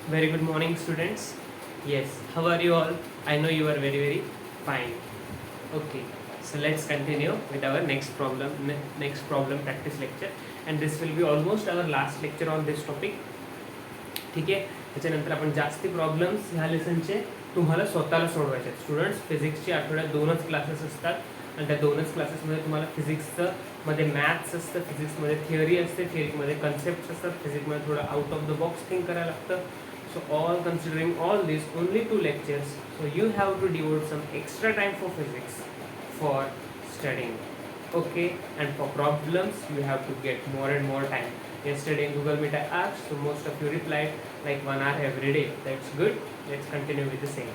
Very good morning, students. Yes, how are you all? I know you are very fine. Okay, so let's continue with our next problem practice lecture, and this will be almost our last lecture on this topic. ठीक आहे, त्याच्यानंतर आपण जास्ती problems ह्या लेसनचे तुम्हाला स्वतःला सोडवायचे आहेत. स्टुडंट्स फिजिक्सचे आठवड्यात 2च क्लासेस असतात आणि त्या 2च क्लासेसमध्ये तुम्हाला फिजिक्सचं मध्ये मॅथ्स असतं, फिजिक्समध्ये थिअरी असते, थिअरीमध्ये कन्सेप्ट असतात, फिजिक्समध्ये थोडं out of the box think करायला लागतं. So all considering all this, only 2 lectures, so you have to devote some extra time for physics for studying. Okay, and for problems you have to get more and more time. Yesterday in Google Meet I asked, so most of you replied like 1 hour every day. That's good. Let's continue with the same.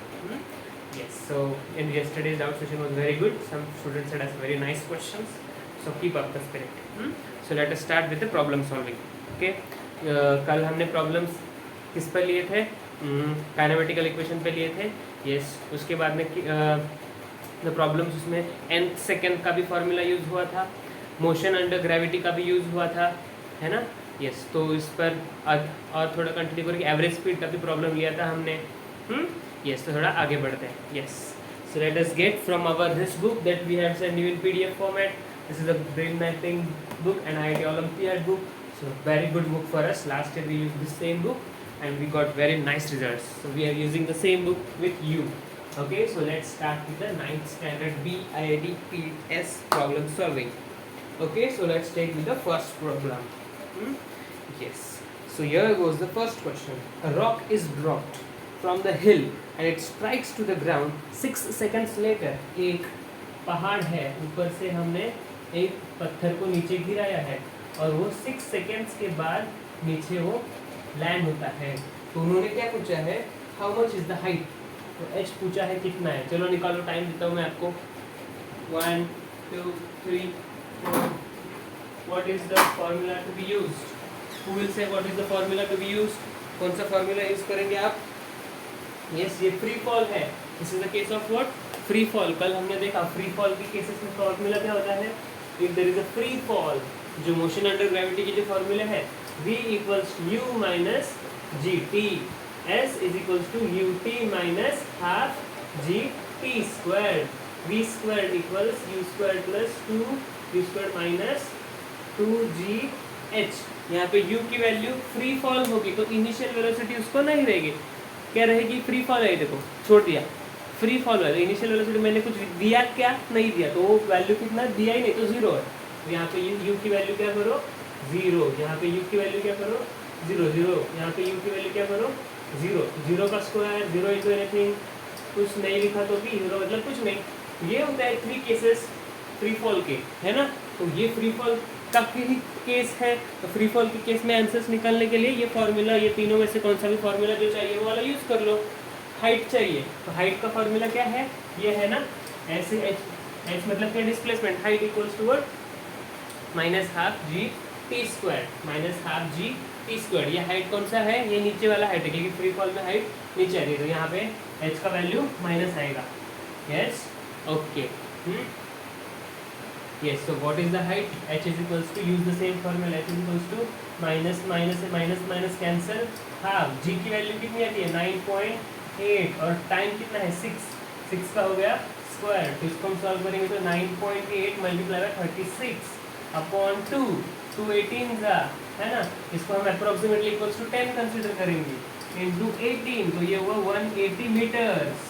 Yes, so in yesterday's doubt session was very good. Some students had asked very nice questions, so keep up the spirit. So let us start with the problem solving. Okay, कल हमने problems किस पर लिए थे? Kinematical equation पे लिए थे. Yes, उसके बाद में द प्रॉब्लम्स उसमें nth सेकेंड का भी फार्मूला यूज़ हुआ था, मोशन अंडर ग्रेविटी का भी यूज़ हुआ था, है ना. यस, तो इस पर और थोड़ा कंटिन्यू करके एवरेज स्पीड का भी प्रॉब्लम लिया था हमने. यस, तो थोड़ा आगे बढ़ते हैं. Yes, so let us get from our this book that we have send you in PDF format. This is a brain mapping book and IIT Olympiad book. So very good book for us. Last year we used the same book and we got very nice results, so we are using the same book with you. Okay, so let's start with the 9th standard BIIT PS problem solving. Okay, so let's take with the first problem. Yes, so here goes the first question. A rock is dropped from the hill and it strikes to the ground 6 seconds later. एक पहाड़ है, ऊपर से हमने एक पत्थर को नीचे गिराया है और वो 6 सेकेंड्स के बाद नीचे वो लैंड होता है. तो उन्होंने क्या पूछा है? How much is the height. तो h पूछा है कितना है. चलो निकालो, टाइम देता हूँ मैं आपको. 1 2 3 4. What is the formula to be used? Who will say what is the formula to be used? कौन सा फॉर्मूला यूज करेंगे आप? यस, ये फ्री फॉल है. This is the case of what? Free fall. कल हमने देखा फ्री फॉल के केसेस में फॉर्मूला क्या होता है? If there is a free fall, जो मोशन अंडर ग्रेविटी की जो फॉर्मूला है, v equals u minus gt. s is equals to ut minus half gt squared. v squared equals u squared plus 2 u squared minus 2gh. यहाँ पे u की value free fall होगी तो initial velocity उसको नहीं रहेगी. क्या रहेगी? फ्री फॉल है. देखो छोड़ दिया, फ्री फॉल है. इनिशियल वेलोसिटी मैंने कुछ दिया क्या? नहीं दिया, तो वो वैल्यू कितना दिया ही नहीं, तो 0 है. तो यहाँ पे u की वैल्यू क्या करो? 0. यहाँ पे u की वैल्यू क्या करो? 0 0. यहाँ पे u की वैल्यू क्या करो? 0. 0 का स्क्वायर 0 इंटू एनीथिंग. कुछ नहीं लिखा तो भी 0 मतलब कुछ नहीं. ये होता है 3 केसेस फ्री फॉल के, है ना. तो ये फ्री फॉल का ही केस है. तो फ्री फॉल के केस में आंसर्स निकालने के लिए ये फार्मूला, ये तीनों में से कौन सा भी फार्मूला जो चाहिए वो वाला यूज़ कर लो. हाइट चाहिए तो हाइट का फार्मूला क्या है? ये है ना, ऐसे h मतलब क्या? Displacement. Height equals to what? Minus half g t square. Minus half g t square. ये हाइट कौन सा है? ये नीचे वाला हाइट है, क्योंकि फ्री फॉल में हाइट नीचे आ रही है, तो यहाँ पे h का वैल्यू माइनस आएगा. Yes, okay. Yes, so what is the height? h is equals to, use the same formula, h is equals to minus minus से minus minus cancel. Half g की वैल्यू कितनी आती है? 9.8 और time कितना है? 6 का हो गया स्क्वायर. तो इसको हम सॉल्व करेंगे तो 9.8 मल्टीप्लाई बाय 36 अपॉन 2. 218 जा, है ना. इसको हम अप्रोक्सीमेटली इक्वल्स टू 10 कंसिडर करेंगे इनटू 18, तो ये हुआ 180 metres.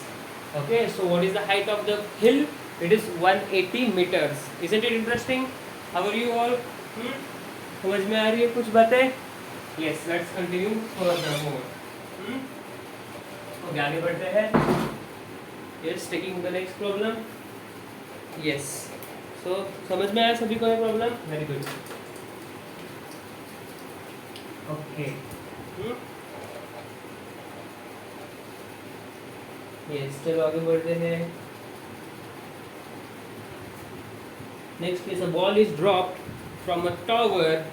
Okay, so what is the height of the hill? It is 180 metres. Isn't it interesting? How are you all? समझ में आ रही है कुछ बातें? Yes, let's continue furthermore. Okay, आगे बढ़ते हैं. Yes, taking the next problem. Yes, so समझ में आया सभी को ये problem? Very good. Okay, yes, चलो आगे बढ़ते हैं. Next is a ball is dropped from a tower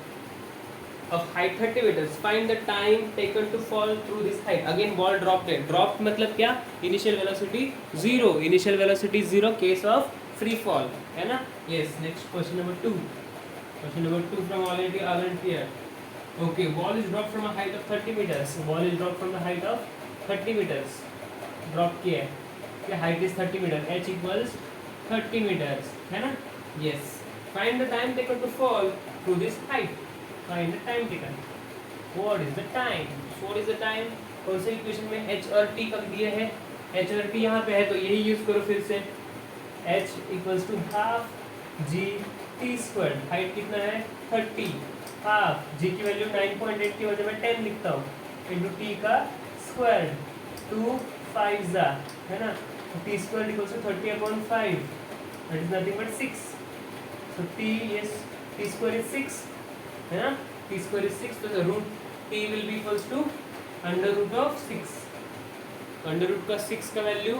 of height 30 meters. Find the time taken to fall through this height. Again ball dropped है. Dropped मतलब क्या? Initial velocity 0. Initial velocity 0 case of free fall, है ना. Yes, next question number 2. Question number 2 from already Olympiad. Okay, ball is dropped from a height of 30 meters. Ball is dropped from the height of 30 meters. Drop किया है. The height is 30 meters. H equals 30 meters. है ना? Yes. Find the time taken to fall to this height. Find the time taken. What is the time? What is the time? कौन से equation में H और T कब दिए हैं? H और T यहाँ पे है तो यही यूज करो फिर से. H equals to half G T squared. Height कितना है? 30. हाफ G की वैल्यू 9.8 की वजह मैं 10 लिखता हूँ इंटू T का स्क्वायर 2 5 जा है ना. T squared equals to 30 upon 5. That is nothing but 6. So T square is 6 है ना. T square is 6 तो the root T will be equals to under root of 6. Under root का 6 का value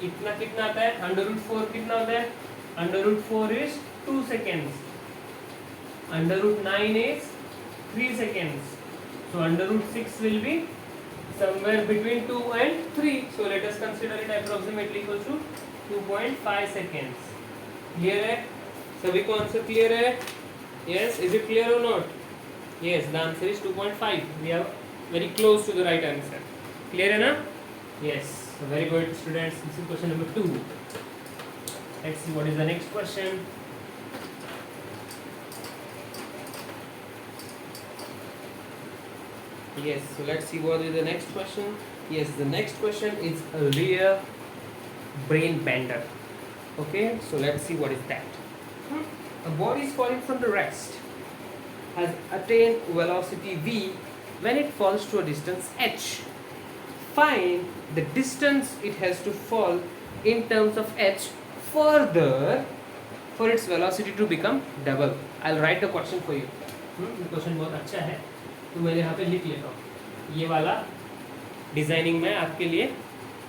इतना कितना आता है. अंडर रूट 4 कितना होता है. Under root 4 is 2 seconds. Under root 9 is 3 seconds. So under root 6 will be somewhere between 2 and 3. So let us consider it approximately equals to 2.5 seconds. Clear है? सभी को आंसर क्लियर है? Yes. Is it clear or not? Yes. The answer is 2.5. We are very close to the right answer. Clear है ना? Yes. So very good, students. This is question number 2. Let's see what is the next question. Yes, so let's see what is the next question. Yes, the next question is a real brain bender. Okay, so let's see what is that. A body is falling from the rest has attained velocity v when it falls to a distance h. Find the distance it has to fall in terms of h further for its velocity to become double. I'll write the question for you. ये question बहुत अच्छा है तो मैंने यहाँ पे लिख लेता हूँ. ये वाला डिजाइनिंग में आपके लिए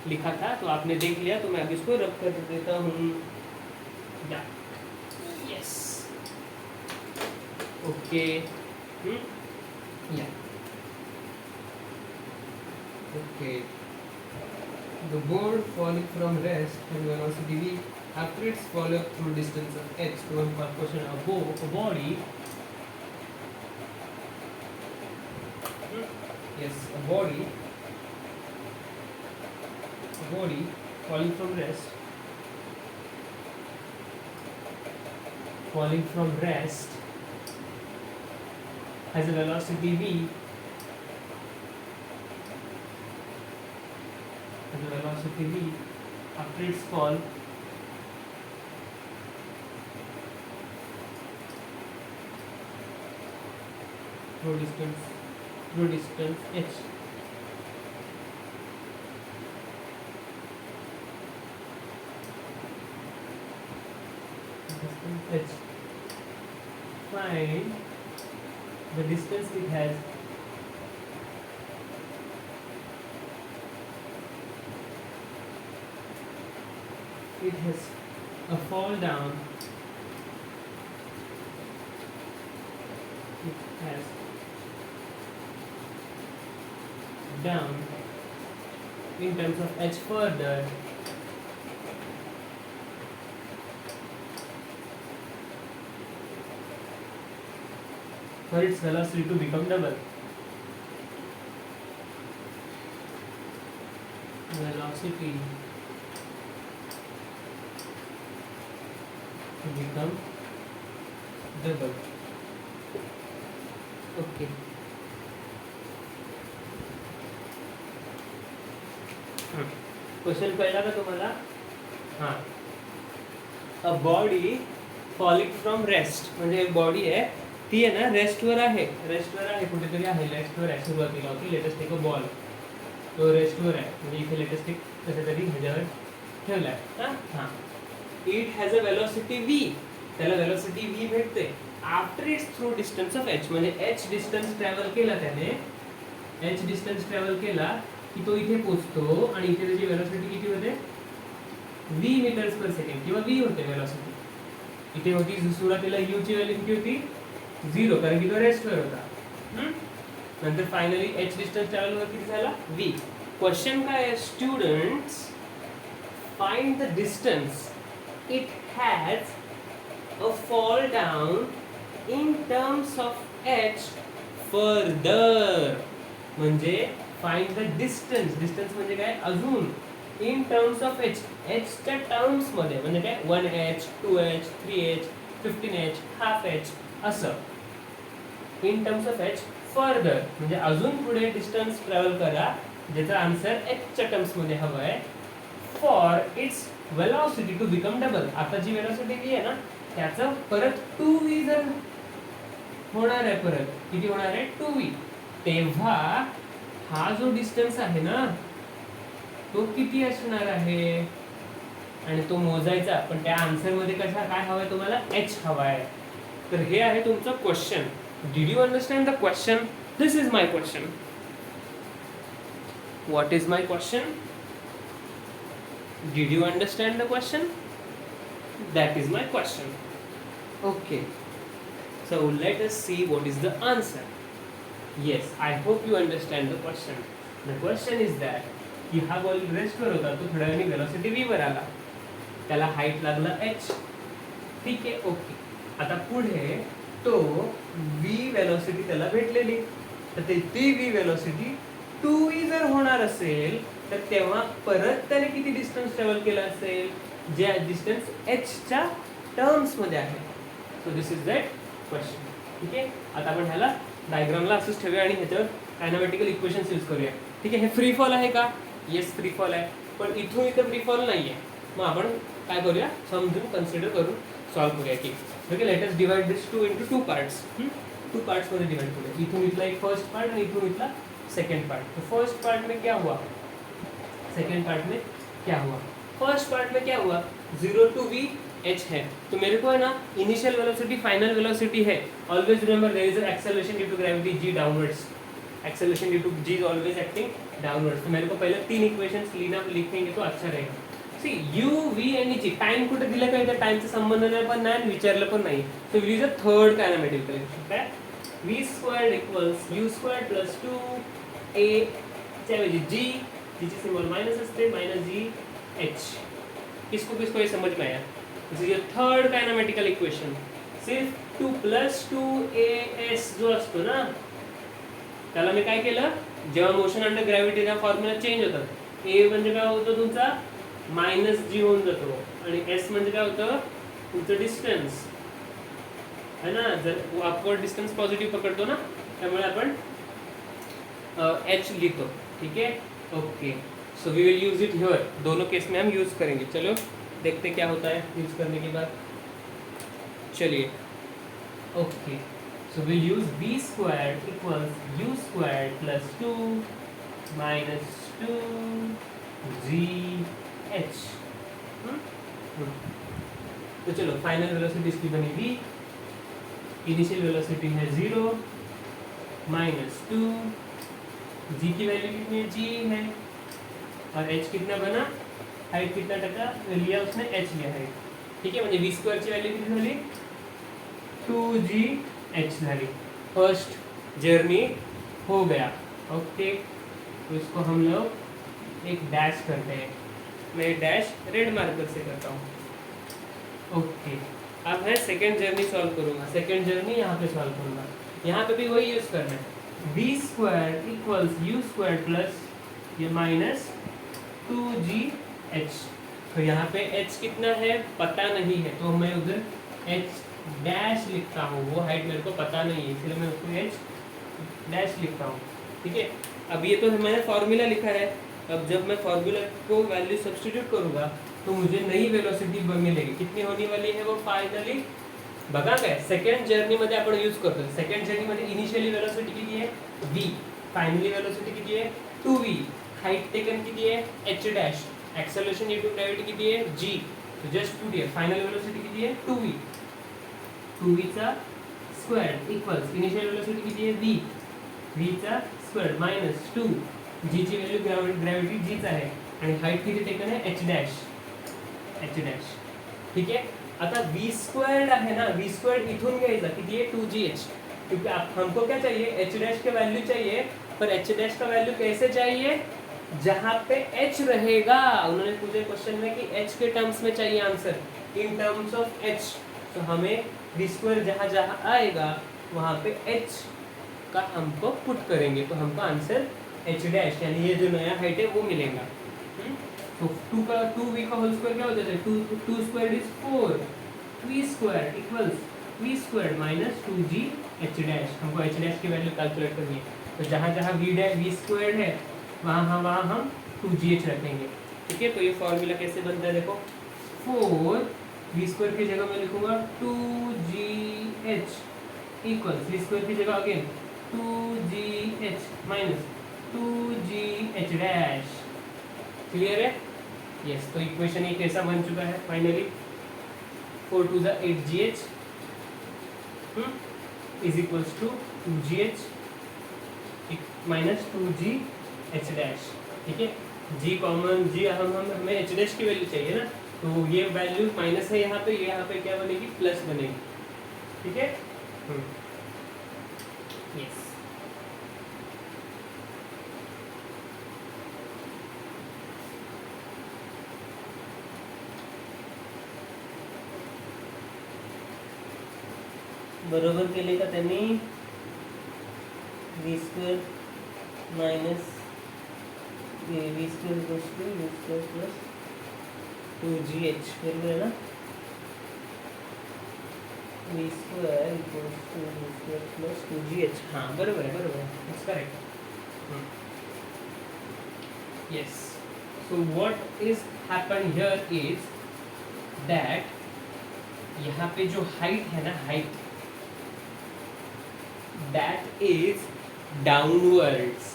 लिखा था तो आपने देख लिया तो मैं अब इसको रब कर देता हूँ. यस ओके या okay. The board falling from rest and velocity v after its fall up through distance of h. तो हमारा question a body. Yes, a body falling from rest has a velocity v after its fall through distance h. Find the distance it has a fall down. It has down in terms of h further for its velocity to become double. Velocity to become double. Okay. Question कळला का तुम्हाला? हां. A body falling from rest म्हणजे एक body आहे ती आहे ना रेस्टवर आहे कुठेतरी आहे रेस्टवर आहे सुरुवातीला होती. लेटेस्ट एक बॉल तो रेस्टवर आहे म्हणजे इथे लेटेस्ट एक कसं तरी ह्याच्यावर ठेवला आहे. हां it has a velocity v. त्याला वेलॉसिटी v भेटते after it's through distance of h म्हणजे h डिस्टन्स ट्रॅव्हल केला त्याने h डिस्टन्स ट्रॅव्हल केला की तो इथे पोहोचतो आणि इथे त्याची वेलॉसिटी किती होते v मीटर्स पर सेकंड किंवा v होते वेलॉसिटी. इथे होती सुरुवातीला u ची व्हॅल्यू किती होती 0 कारण की तो रेस्टवर होता. नंतर फायनली h डिस्टन्स ट्रॅव्हल वर किती झाला v. क्वेश्चन काय आहे students find the distance it has a fall down in terms of h further म्हणजे फाइंड द डिस्टन्स. डिस्टन्स म्हणजे काय, अजून. इन टर्म्स ऑफ एच, एचच्या टर्म्स मध्ये म्हणजे काय, 1h 2h 3h 15h half H असं. इन टर्म्स ऑफ एच फर्दर म्हणजे अजून पुढे डिस्टन्स ट्रॅव्हल करा ज्याचा आन्सर एचच्या टर्म्स मध्ये हवा आहे. For its velocity to become double. आता जी वेलॉसिटी आहे ना त्याचं परत 2v जर होणार आहे, परत किती होणार आहे, 2v. तेव्हा हा जो डिस्टन्स आहे ना तो किती असणार आहे आणि तो मोजायचा. पण त्या आन्सर मध्ये कशा काय हवाय तुम्हाला, एच हवाय. तर हे आहे तुमचं question. Did you understand the question? This is my question. What is my question? Did you understand the question? That is my question. Okay. So let us see what is the answer. Yes, I hope you understand the question. The question is that की हा ball रेस्टवर होता, तो थोड्या वेळाने velocity v वर आला, त्याला height लागला h. ठीक आहे, ओके. आता पुढे तो v वेलोसिटी त्याला भेटलेली, तर ती v वेलोसिटी 2v जर होणार असेल तर तेव्हा परत त्याने किती डिस्टन्स ट्रॅव्हल केला असेल, जे डिस्टन्स एचच्या टर्म्स मध्ये आहे. So this is that question. ठीक आहे, आता आपण ह्याला डायग्रामला असंच ठेवूया आणि ह्याच्यावर कायनेमॅटिकल इक्वेशन्स यूज करूया. ठीक आहे, हे फ्री फॉल आहे का? येस फ्री फॉल आहे, पण इथून इथं फ्री फॉल नाही आहे. मग आपण काय करूया, समजून कन्सिडर करून सॉल्व्ह करूया. की okay, let us divide this into two parts. Two parts मध्ये डिवाइड करूया. इथून इथला एक फर्स्ट पार्ट आणि इथून इथला सेकंड पार्ट. तो फर्स्ट पार्ट में क्या हुआ, सेकेंड पार्ट में क्या हुआ. फर्स्ट पार्ट में क्या हुआ, 0 to v h है, तो मेरे को है ना इनिशियल वेलोसिटी फाइनल वेलोसिटी है. Always remember there is acceleration due to gravity g downwards. Acceleration due to g is always acting downwards. तो मेरे को पहले तीन इक्वेशंस लिखेंगे तो अच्छा रहेगा. सी u v आणि g. टाइम कुठे दिलं काय, त्या टाइमचा संबंध नाही पण नाही, विचारलं पण नाही. So will is a third kinematical equation. काय, v squared equals u squared plus 2a च्या ऐवजी g, जिसकी सिंबल माइनस असते, माइनस जी एच. किसको किसको ये समझ में आया? This is your third kinematical equation. सिर्फ 2 प्लस 2as जो असतो ना त्याला मी काय केलं, जेव्हा मोशन अंडर ग्रॅव्हिटी का फॉर्म्युला चेंज होतात. a म्हणजे काय होतं तुमचा मायनस जी होऊन जातो आणि s म्हणजे काय होतं तुमचं डिस्टन्स है ना. जर अपवर्ड डिस्टन्स पॉझिटिव्ह पकडतो ना त्यामुळे आपण h लिखो. ठीक है, okay. So we will use it here. दोनों केस में हम यूज करेंगे. चलो देखते क्या होता है यूज करने के बाद. चलिए, okay. So will use v squared equals u squared plus 2 minus 2gh. तो चलो फाइनल वेलोसिटी इसकी बनी v, इनिशियल वेलोसिटी है 0 माइनस 2, g की वैल्यू कितनी है, g है, और h कितना बना, हाइट कितना टका लिया उसने, h लिया हाइट. ठीक है, म्हणजे v स्क्वेअर ची वैल्यू किती झाली, 2gh झाली. फर्स्ट जर्नी हो गया. ओके, तो इसको हम लोग एक डैश करते हैं. मैं डैश रेड मार्कर से करता हूँ. ओके, अब मैं सेकेंड जर्नी सॉल्व करूँगा. सेकेंड जर्नी यहाँ पे सॉल्व करूँगा. यहाँ पे भी वही यूज करना है. v square equals u square plus ये माइनस 2gh. तो यहाँ पे h कितना है पता नहीं है, तो मैं उधर h डैश लिखता हूँ. वो हाइट मेरे को पता नहीं है इसलिए मैं उसको h डैश लिखता हूँ. ठीक है, अब ये तो मैंने फॉर्मूला लिखा है. अब जब मैं फॉर्मूला को वैल्यू सब्स्टिट्यूट करूँगा तो मुझे नई वेलोसिटी मिलेगी. कितनी होने वाली है वो फायनली बघा काय, सेकंड जर्नी मध्ये आपण यूज करतो. सेकंड जर्नी मध्ये इनिशियली वेलोसिटी किती आहे v, फायनली वेलोसिटी किती आहे 2v, हाइट टेकन किती आहे h dash, acceleration due to gravity किती आहे g. तो just put here final velocity किती आहे 2v, 2v चा स्क्वेअर इक्वल्स इनिशियल वेलोसिटी किती आहे v, v चा स्क्वेअर माइनस 2, g ची व्हॅल्यू ग्रॅव्हिटी g च आहे आणि हाइट किती टेकन आहे h डॅश, h डॅश. ठीक है, आता v स्क्वायर्ड है ना, v स्क्वायर्ड इथून घ्यायचा किती आहे 2gh, क्योंकि हमको क्या चाहिए h डैश का वैल्यू चाहिए. पर h डैश का वैल्यू कैसे चाहिए, जहाँ पे h रहेगा. उन्होंने पूछे क्वेश्चन में कि h के टर्म्स में चाहिए answer, in terms of h. तो हमें v स्क्वायर जहाँ जहाँ आएगा वहाँ पे h का हमको पुट करेंगे तो हमको आंसर एच डैश यानी ये जो नया हाइट है वो मिलेगा। तो 2 का होल स्क्वायर क्या हो जाता है? 2 square is 4, v square equals v square minus 2g h dash. हमको एच डैश की वैल्यू कैलकुलेट करनी है, तो जहाँ जहाँ वी स्क्वायर है वहाँ हम 2gh रखेंगे। ठीक है, तो ये फॉर्मूला कैसे बनता है देखो, 4 वी स्क्वायर की जगह मैं लिखूंगा 2gh इक्वल्स वी स्क्वायर की जगह again 2gh minus 2gh dash. Clear है? यस, तो इक्वेशन ये कैसा बन चुका है finally, 4 to the 8gh is equals to 2gh minus 2gh dash. ठीक है, g कॉमन g हमें एच डैश की वैल्यू चाहिए ना, तो ये वैल्यू माइनस है यहाँ पे, ये यहाँ पे क्या बनेगी? प्लस बनेगी। ठीक है, यस। बरोबर केले का त्यांनी v square minus v square equals to v square plus 2gh, बरोबर आहे ना? V square equals to v square plus 2gh, हाँ बरोबर है, it's correct. Yes, so what is happen here is that यहाँ पे जो हाइट है ना, height that is downwards,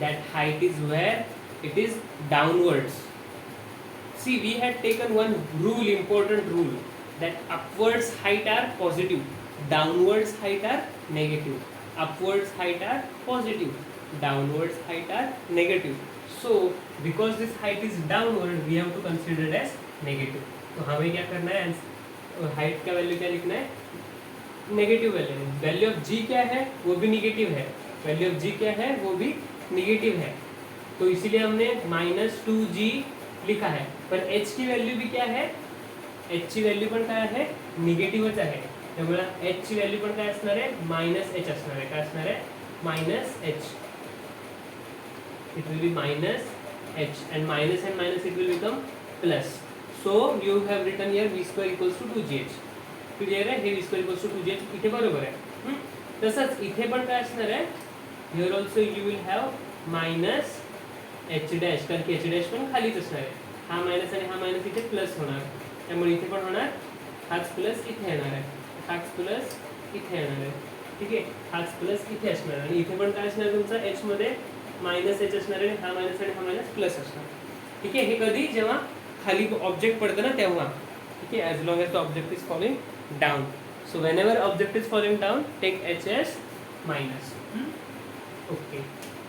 that height is where it is downwards. See, we had taken one rule, important rule, that upwards height are positive, downwards height are negative, upwards height are positive, downwards height are negative. So because this height is downward, we have to consider it as negative. तो हमें क्या करना है, height का value क्या लिखना है? Negative value. Value of जी क्या है? वो भी निगेटिव है। वैल्यू ऑफ जी क्या है? वो भी निगेटिव है। तो इसीलिए हमने -2g लिखा है, पर h की वैल्यू भी क्या है? h ची व्हॅल्यू पण काय आहे? निगेटिव्हच आहे। त्यामुळे h ची व्हॅल्यू पण काय असणार आहे? -h असणार आहे। काय असणार आहे? -h. It will be -h and minus it will become plus. So you have written here v square equals to 2gh. Clear आहे? हे v square equals to 2gh इथे बरोबर आहे। तसंच इथे पण काय असणार आहे? here also you will have -h dash, कारण की h डॅश पण खालीच असणार आहे। हा मायनस आणि हा मायनस इथे प्लस होणार, त्यामुळे इथे पण होणार हाच प्लस इथे येणार आहे, हाच प्लस इथे येणार आहे। ठीक आहे, हाच प्लस इथे असणार आणि इथे पण काय असणार तुमचा h मध्ये -h असणार आहे, हा मायनस आणि हा मायनस प्लस असणार। ठीक आहे, हे कधी जेव्हा खाली ऑब्जेक्ट पडतं ना तेव्हा। ठीक आहे, as long as the object is following down. So whenever object is falling down, take h as minus. Okay,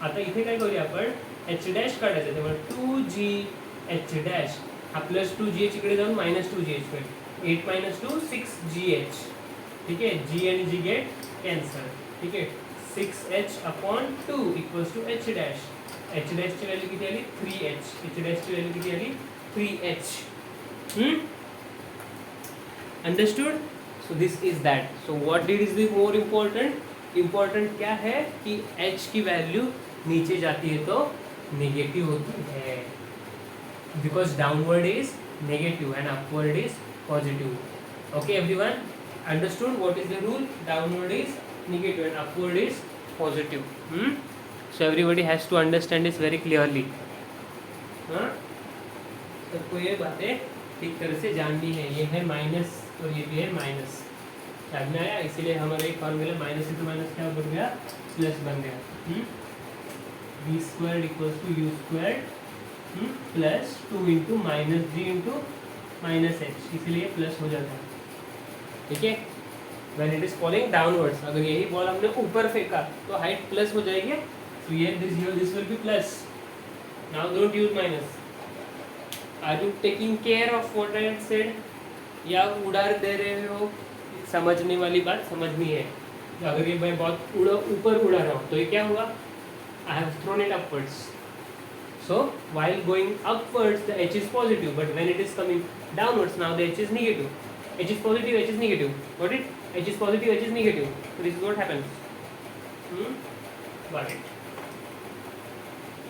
आता इथे काय करूया आपण? h डॅश काढायचं, तेव्हा 2gh डॅश हा प्लस 2gh इकडे जाऊन -2gh होईल. 8 - 2 6gh. ठीक आहे, g आणि g गेट कॅन्सल. ठीक आहे, 6h/2 equals to h dash. h डॅशची व्हॅल्यू किती आली? 3h. h डॅशची व्हॅल्यू किती आली? 3h. Understood? So this is that. So what did is the more important? Important क्या है कि h की वैल्यू नीचे जाती है तो नेगेटिव होती है, because downward is negative and upward is positive. Okay everyone, understood what is the rule? Downward is negative and upward is positive. So everybody has to understand this very clearly. हाँ, सबको ये बातें ठीक तरह से जाननी है। ये है माइनस और ये भी है माइनस, समझ में आया? इसीलिए हमारा एक फॉर्मूला माइनस इंटू माइनस क्या बन गया? प्लस बन गया। V square equals to u square plus 2 into -g into -h, इसलिए प्लस हो जाता है। ठीक है, when it is falling downwards, अगर यही बॉल हमने ऊपर फेंका तो हाइट प्लस हो जाएगी, तो ये this will be plus. Now don't use minus. Are you taking care of what I have said, या उड़ार दे रहे हो? समझने वाली बात समझनी है। अगर ये मैं बहुत ऊपर उड़ा रहा हूँ तो ये क्या हुआ? I have thrown it upwards. So while going upwards the h is positive, but when it is coming downwards now the h is negative. h is positive, h is negative. Got it? h is positive, h is negative. So this is what happens. Got it.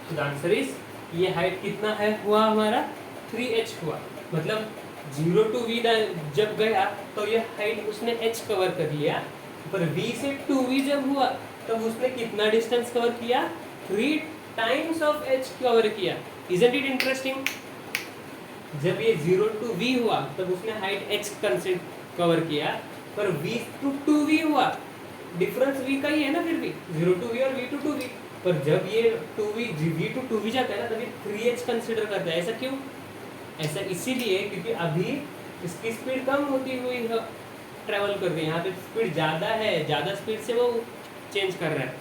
So the answer is, ये height कितना है हुआ हमारा 3h हुआ, मतलब 0 to v जब गया तो ये हाइट उसने h कवर कर लिया, पर v से 2v जब हुआ तब उसने कितना डिस्टेंस कवर किया, 3 टाइम्स ऑफ h कवर किया. Isn't it interesting? जब ये 0 to v हुआ तब उसने हाइट h कवर किया, पर v to 2v हुआ, डिफरेंस v का ही है ना, फिर भी 0 to v और v to 2v, पर जब ये 2v v to 2v जाता है ना तभी 3h कंसिडर करता है. ऐसा क्यों? ऐसा इसीलिए क्योंकि अभी इसकी स्पीड कम होती हुई ट्रैवल कर रही है, यहाँ पे स्पीड ज़्यादा है, ज़्यादा स्पीड से वो चेंज कर रहा है.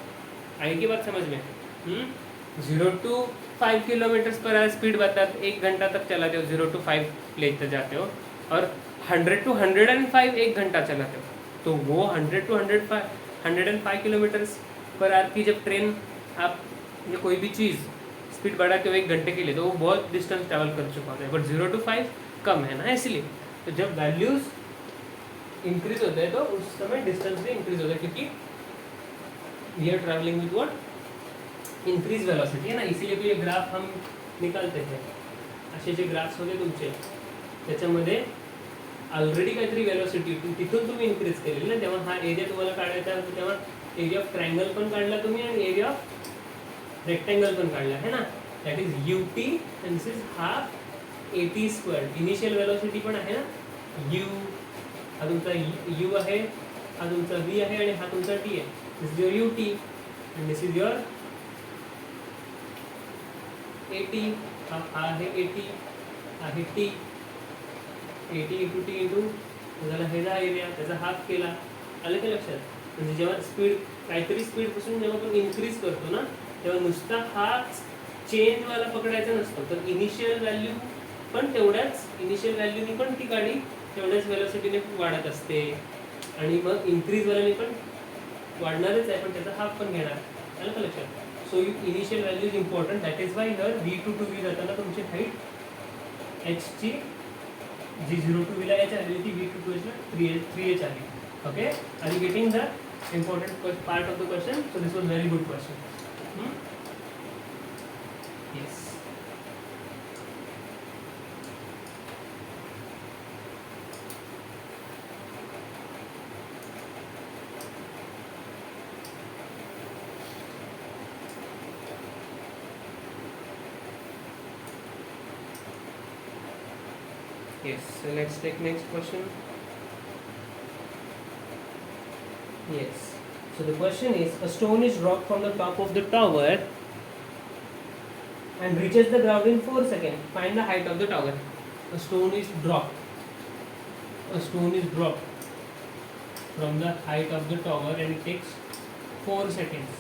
आएगी बात समझ में? 0 to 5 kilometre per hour speed बता, 1 घंटा तक चलाते हो, 0 to 5 लेते जाते हो, और 100 to 105 1 घंटा चलाते हो, तो वो 100 to 105 किलोमीटर पर आवर की जब ट्रेन आप ये कोई भी चीज़ स्पीड बढ़ाते हो 1 घंटे के लिए, तो वो बहुत डिस्टेंस ट्रैवल कर चुका होता है, बट 0 to 5 कम है ना, इसलिए. तो जब वैल्यूज इंक्रीज होते हैं तो उस समय डिस्टेंस भी इंक्रीज होता है, क्योंकि we are travelling with what, increase velocity है ना. इसीलिए तो ये ग्राफ हम निकालते हैं, असे जे ग्राफ्स होते तुमचे त्याच्यामध्ये ऑलरेडी काहीतरी वेलोसिटी तिथून तुम्ही इन्क्रीज केलेली ना, तेव्हा हा एरिया तुम्हाला काढायचा होता, तेव्हा एरिया ऑफ ट्रायंगल पण काढला तुम्ही आणि एरिया ऑफ रेक्टेंगल पण काढला है ना. That is ut and this is half at squared. Initial velocity पण आहे ना, u, हा तुमचा u आहे, हा तुमचा v आहे आणि हा तुमचा t आहे. This is your ut and this is your at. हा आहे at, आहे t, at into t into त्याला हे जा एरिया, त्याचा हाफ केला. आलं का लक्षात? म्हणजे जेव्हा स्पीड काहीतरी स्पीडपासून जेव्हा आपण इन्क्रीज करतो ना, तेव्हा नुसता हा चेनवाला पकडायचा नसतो, तर इनिशियल व्हॅल्यू पण तेवढ्याच, इनिशियल व्हॅल्यूनी पण ती गाडी तेवढ्याच वेलोसिटीने वाढत असते, आणि मग इन्क्रीजवाल्याने पण वाढणारच आहे, पण त्याचा हाफ पण घेणार. आलं का लक्षात? So initial value is important. That is why here v to 2v जाताना तुमची हाईट h ची जी 0 to v ला h आली होती, v to 2h La 3h आली. Okay, are you getting the important part of the question? So this was very good question. Yes. Yes, so let's take next question. Yes. So the question is, a stone is dropped from the top of the tower and reaches the ground in 4 seconds. Find the height of the tower. A stone is dropped. A stone is dropped from the height of the tower and it takes 4 seconds.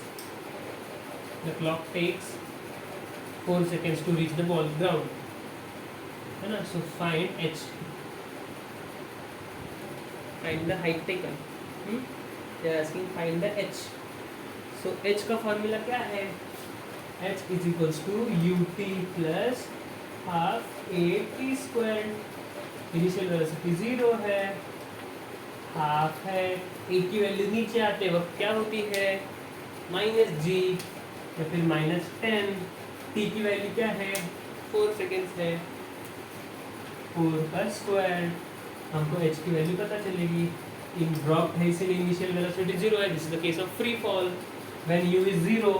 The clock takes 4 seconds to reach the ground. So find h. Find the height taken. They are asking find the h. So h का formula क्या है? h is equals to ut plus half at square. Initial velocity 0 है, half है, a की value नीचे आते वक्त क्या होती है, -g या फिर -10. t की वैल्यू क्या है, 4 सेकेंड्स है, 4 का स्क्वायर. हमको h की वैल्यू पता चलेगी. In drop है इसलिए इनिशियल वेलोसिटी 0 है. This is the case of free fall when u is 0,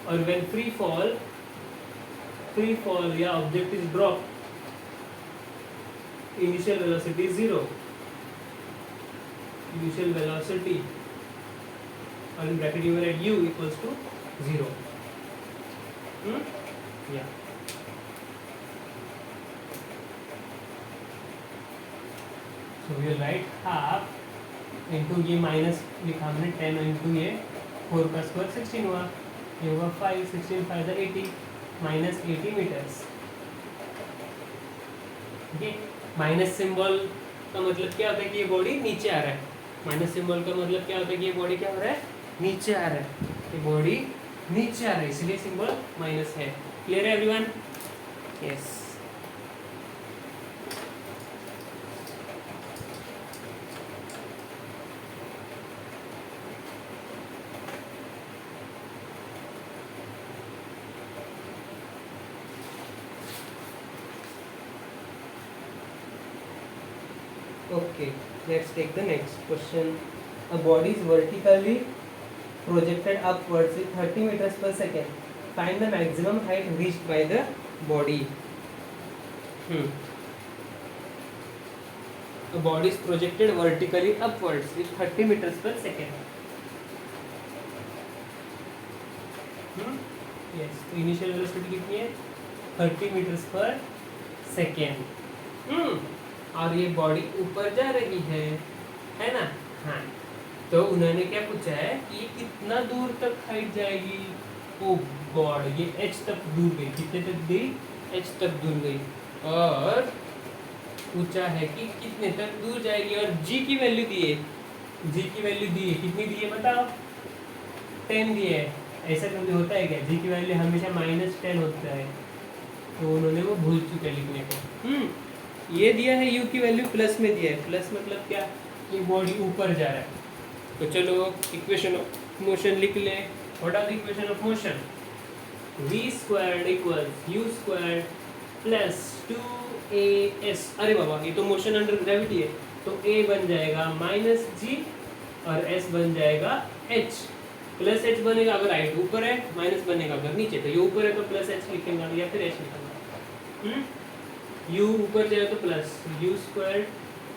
और व्हेन फ्री फॉल या object is drop, initial velocity 0. Initial velocity और in bracket u at u equals to 0. या so we will write half into ये minus लिखा हमने 10 into ये 4 का square 16 हुआ, ये होगा 5, 16 5 80 माइनस 80 मीटर्स. ठीक है, माइनस सिंबल का मतलब क्या होता है कि ये बॉडी नीचे आ रहा है. माइनस सिंबल का मतलब क्या होता है कि ये बॉडी क्या हो रहा है, नीचे आ रहा है. ये बॉडी नीचे आ रहा है, इसलिए सिंबल माइनस है. क्लियर है everyone? Yes. Okay, let's take the next question. A body is vertically projected upwards with 30 meters per second. Find the maximum height reached by the body. A body is projected vertically upwards with 30 meters per second. Yes, तो initial velocity कितनी है? 30 meters per second. और ये body ऊपर जा रही है ना? हाँ, तो उन्होंने क्या पूछा है कि ये कितना दूर तक हाइट जाएगी? ओ गॉड, ये h तक दूर गई. कितने तक गई? h तक दूर गई. और पूछा है कि कितने तक दूर जाएगी और g की वैल्यू दी है. g की वैल्यू दी है, कितनी दी है बताओ? 10 दी है. ऐसा कभी होता है क्या? g की वैल्यू हमेशा -10 होता है, तो उन्होंने वो भूल चुके लिखने को. ये दिया है u की वैल्यू प्लस में दिया है. प्लस मतलब क्या? कि बॉडी ऊपर जा रहा है. तो चलो इक्वेशन ऑफ मोशन लिख ले. What are the equation of motion? v squared equals u squared plus 2as. अरे बाबा, ये तो मोशन अंडर ग्रेविटी है, तो a बन जाएगा -g और s बन जाएगा h. प्लस h बनेगा अगर हाइट ऊपर है, माइनस बनेगा अगर नीचे. तो ये ऊपर है तो प्लस h लिखेंगे या फिर h लिखेंगे. u ऊपर जाए तो plus u square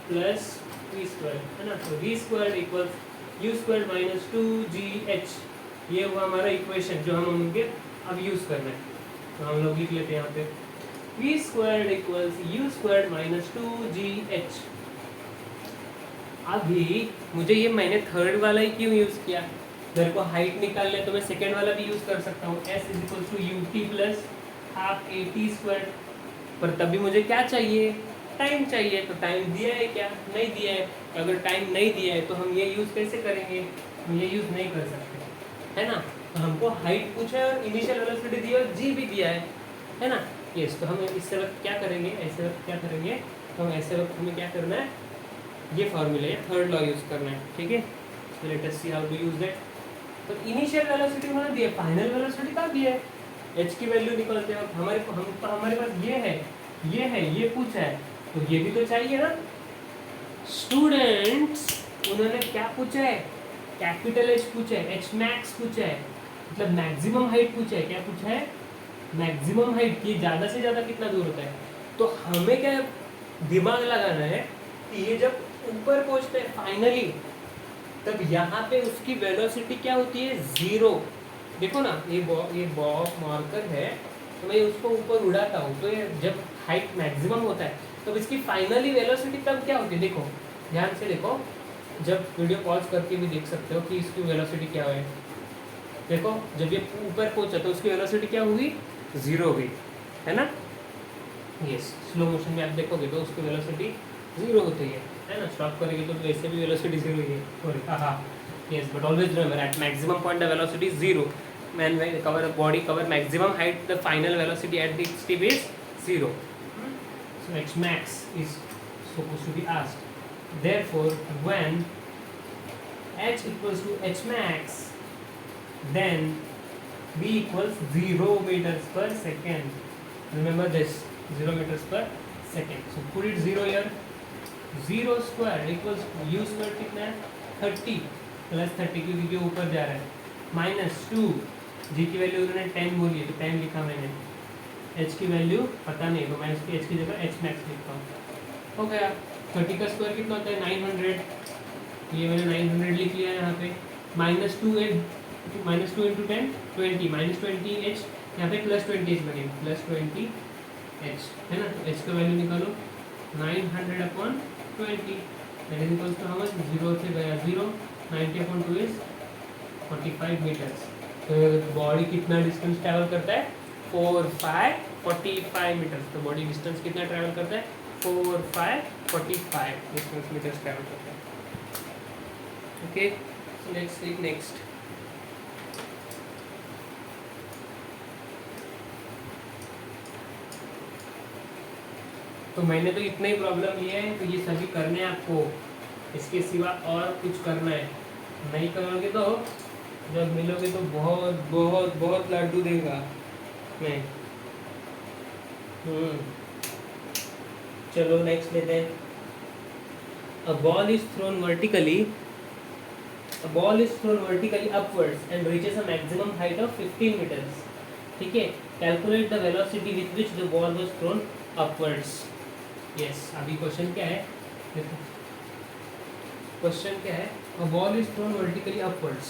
plus v square, है ना? तो v square equals u square minus 2gh. ये हुआ हमारा इक्वेशन जो हम उनके अब यूज करना है. तो हम लोग लिख लेते हैं यहाँ पे v square equals u square minus 2gh. अभी मुझे ये मैंने थर्ड वाला ही क्यों यूज किया? मेरे को हाइट निकालने तो मैं सेकेंड वाला भी यूज कर सकता हूँ. s is equals to u t plus half a t square. पर तभी मुझे क्या चाहिए? टाइम चाहिए. तो टाइम दिया है क्या? नहीं दिया है. अगर टाइम नहीं दिया है तो हम ये यूज़ कैसे करेंगे? हम ये यूज़ नहीं कर सकते, है ना? तो हमको हाइट पूछा है और इनिशियल वेलोसिटी दी है और जी भी दिया है ना? यस. तो हम इससे वक्त क्या करेंगे? ऐसे वक्त क्या करेंगे? तो हम ऐसे वक्त हमें क्या करना है? ये फॉर्मूला है, थर्ड लॉ यूज़ करना है. ठीक है, तो let us see how to use that. तो इनिशियल वेलोसिटी उन्होंने दिया, फाइनल वेलोसिटी कहाँ दी है? h की वैल्यू निकालते वक्त हमारे पास ये पूछा है, तो ये भी तो चाहिए ना स्टूडेंट्स. उन्होंने क्या पूछा है? कैपिटल H पूछा है, h मैक्स पूछा है, मतलब मैक्सिमम हाइट पूछा है. क्या पूछा है? मैक्सिमम हाइट की ज़्यादा से ज़्यादा कितना दूर होता है. तो हमें क्या दिमाग लगाना है कि ये जब ऊपर पहुँचते हैं फाइनली, तब यहाँ पे उसकी वेलोसिटी क्या होती है? 0. देखो ना, ये बॉब मार्कर है, तो मैं उसको ऊपर उड़ाता हूँ, तो ये जब हाइट मैक्सिमम होता है तो इसकी फाइनली वेलोसिटी तब क्या होती है? देखो ध्यान से देखो, जब वीडियो पॉज करके भी देख सकते हो कि इसकी वेलोसिटी क्या है. देखो जब ये ऊपर पहुँचा तो उसकी वेलोसिटी क्या हुई? 0 हो गई, है ना? यस. स्लो मोशन में आप देखोगे तो उसकी वेलोसिटी 0 होती है ना? स्टॉप करेंगे तो वैसे भी वेलोसिटी 0 ही है. Sorry, yes, but always remember at maximum point the velocity is 0. When cover a body cover maximum height, the final velocity at its tip is 0. So h max is supposed to be asked. Therefore, when h equals to h max, then v equals 0 meters per second. Remember this, 0 meters per second. So put it 0 here. 0 square equals u square कितना है? 30 plus 30 क्योंकि जो ऊपर जा रहा है, minus 2. जी की value उन्होंने 10 बोली है तो 10 लिखा मैंने. एच की वैल्यू पता नहीं, तो मैं इसकी एच की जगह एच मैक्स लिखता हूँ. हो गया. 30 का स्क्वायर कितना होता है? 900. ये मैंने 900 लिख लिया यहाँ पे. -2 इंटू 10 20, -20 एच. यहाँ पे +20 एच बनेगा, +20 एच, है ना? तो एच का वैल्यू निकालो, 900/20. That is equals to how much? 0 से गया 0. 90/2 इज 45 मीटर्स. तो बॉडी कितना डिस्टेंस ट्रैवल करता है? 45 मीटर्स. तो बॉडी डिस्टेंस कितना ट्रैवल करता है? 45 डिस्टेंस मीटर्स ट्रैवल करता है. Okay, so let's take next. तो मैंने तो इतने ही प्रॉब्लम लिए हैं, तो ये सभी करने हैं आपको. इसके सिवा और कुछ करना है. नहीं करोगे तो जब मिलोगे तो बहुत बहुत बहुत लड्डू देगा मैं. चलो नेक्स्ट लेते हैं. a ball is thrown vertically upwards and reaches a maximum height of 15 meters. ठीक है, calculate the velocity with which the ball was throne upwards. Yes, अभी क्वेश्चन क्या है, क्वेश्चन क्या है, a ball is thrown vertically upwards.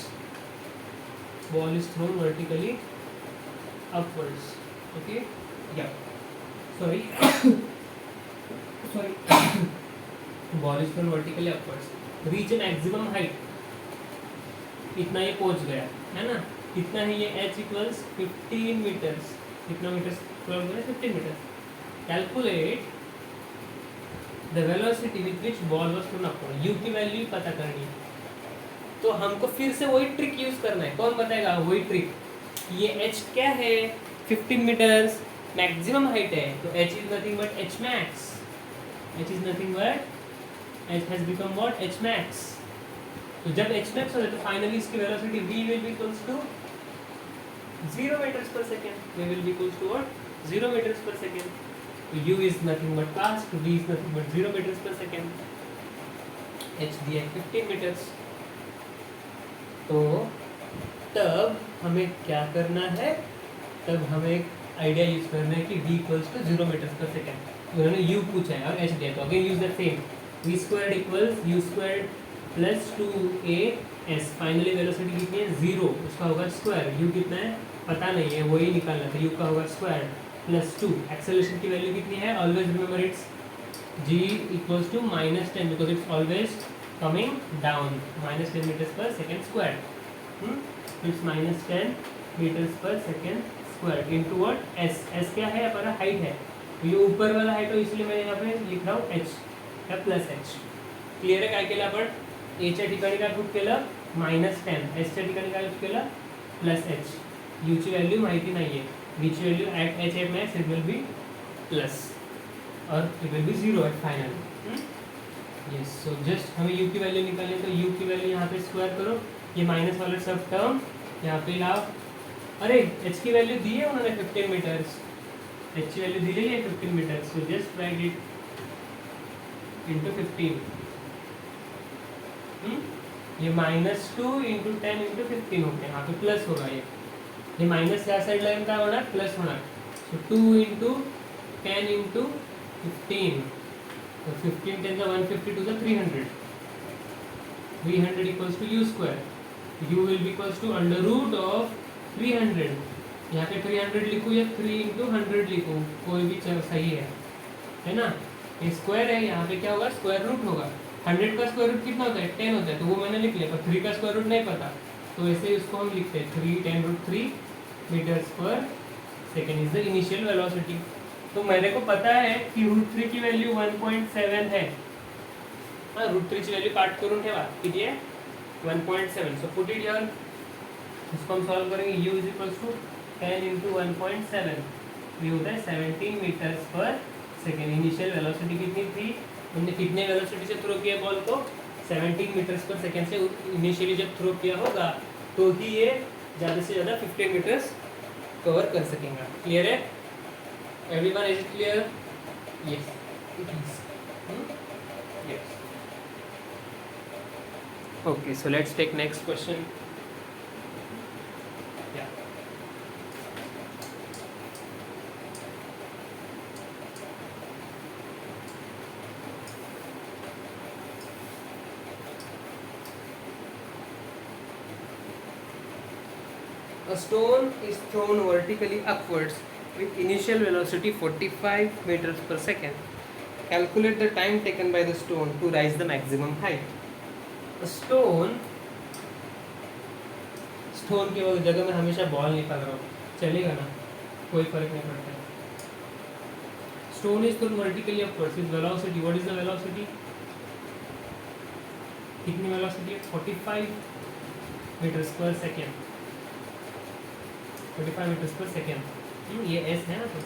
Ball is thrown vertically upwards. Okay, yeah, sorry. Ball is thrown vertically upwards. Reach a maximum height. इतना ये पहुंच गया है ना, कितना है ये h इक्वल्स 15 मीटर्स. कितना मीटर्स क्रॉस हो गया? 15 metres. Calculate the velocity with which ball was thrown upward. u की वैल्यू पता करनी है, तो हमको फिर से वही ट्रिक यूज करना है. कौन बताएगा? वही ट्रिक. ये h क्या है? 15 मीटर्स मैक्सिमम हाइट है, तो h is nothing but h max. h is nothing but h has become what? h max. तो जब h max हो जाए तो फाइनली इसकी velocity v will be equals to 0 meters per second. v will be equals to what? 0 meters per second. तो u is nothing but fast, v is nothing but 0 meters per second. h दिया 15 meters. तो तब हमें क्या करना है? तब हमें एक आइडिया यूज करना है कि v equals to 0 meters per second. उन्होंने u पूछा है और h दिया, तो again use the same. v squared equals u squared plus 2as. Finally velocity कितनी है? 0. उसका होगा स्क्वायर. u कितना है पता नहीं है, वही निकालना था. u का होगा स्क्वायर प्लस 2. एक्सेलरेशन की वैल्यू कितनी है? Always remember it's g equals to -10 because it's always coming down. -10 metres per second square. It's -10 metres per second square into what? s. s क्या है? हमारा हाइट है, तो ये ऊपर वाला हाइट है, इसलिए मैं यहाँ पे लिख रहा हूँ h या प्लस h. क्लियर आहे? काय केलं आपण? a च्या ठिकाणी काय पुट केलं? -10. s च्या ठिकाणी काय पुट केलं? +h. u ची व्हॅल्यू माहिती नाहीये, v ची value at h max it will be plus और it will be 0 at final. Yes, so just हमें u की वैल्यू निकालनी है, तो u की वैल्यू यहाँ पे स्क्वायर करो, ये माइनस वाला सब टर्म यहाँ पे लाओ. अरे h की वैल्यू दी है उन्होंने 15 मीटर्स. h की वैल्यू दी है 15 metres, so just write it into 15. ये -2 इंटू 10 इंटू 15 हो गया. यहाँ पे प्लस होगा, ये माइनस या साइड लाइन का होना प्लस होना. सो 2 इंटू 10 इंटू 15, तो 15 10 का 152 का 300. 300 equals to u square. u will be equals to under root of 300. यहाँ पे 300 लिखूँ या 3 इंटू 100 लिखूँ, कोई भी सही है ना. ये स्क्वायर है, यहाँ पे क्या होगा? स्क्वायर रूट होगा. 100 का स्क्वायर रूट कितना होता है? 10 होता है, तो वो मैंने लिख लिया. पर 3 का स्क्वायर रूट नहीं पता, तो ऐसे उसको हम लिखते हैं 10√3 metres per second is the initial velocity. तो मेरे को पता है कि √3 की वैल्यू 1.7 है. हाँ, √3 की वैल्यू काट करून ठेवा, किती है? 1.7. So put it here. इसको हम सॉल्व करेंगे. u is equals to 10 into 1.7. ये होता है 17 metres per second. Initial velocity कितनी थी? हमने कितने वेलोसिटी से थ्रो किया बॉल को? 17 मीटर्स पर सेकेंड से इनिशियली जब थ्रो किया होगा तो ही ये ज़्यादा से ज़्यादा 15 मीटर्स कवर कर सकेंगे. क्लियर है? Everyone is it clear? Yes it is. Yes. Okay, so let's take next question. A stone is thrown vertically upwards with initial velocity 45 meters per second. Calculate the time taken by the stone to rise the maximum height. A stone की जगह में हमेशा ball निकाल रहा हूँ, चलेगा ना? कोई फर्क नहीं पड़ता. Stone is thrown vertically upwards with velocity. What is the velocity? कितनी velocity है? 45 meters per second. 45 metres per second. ये एस है ना, तो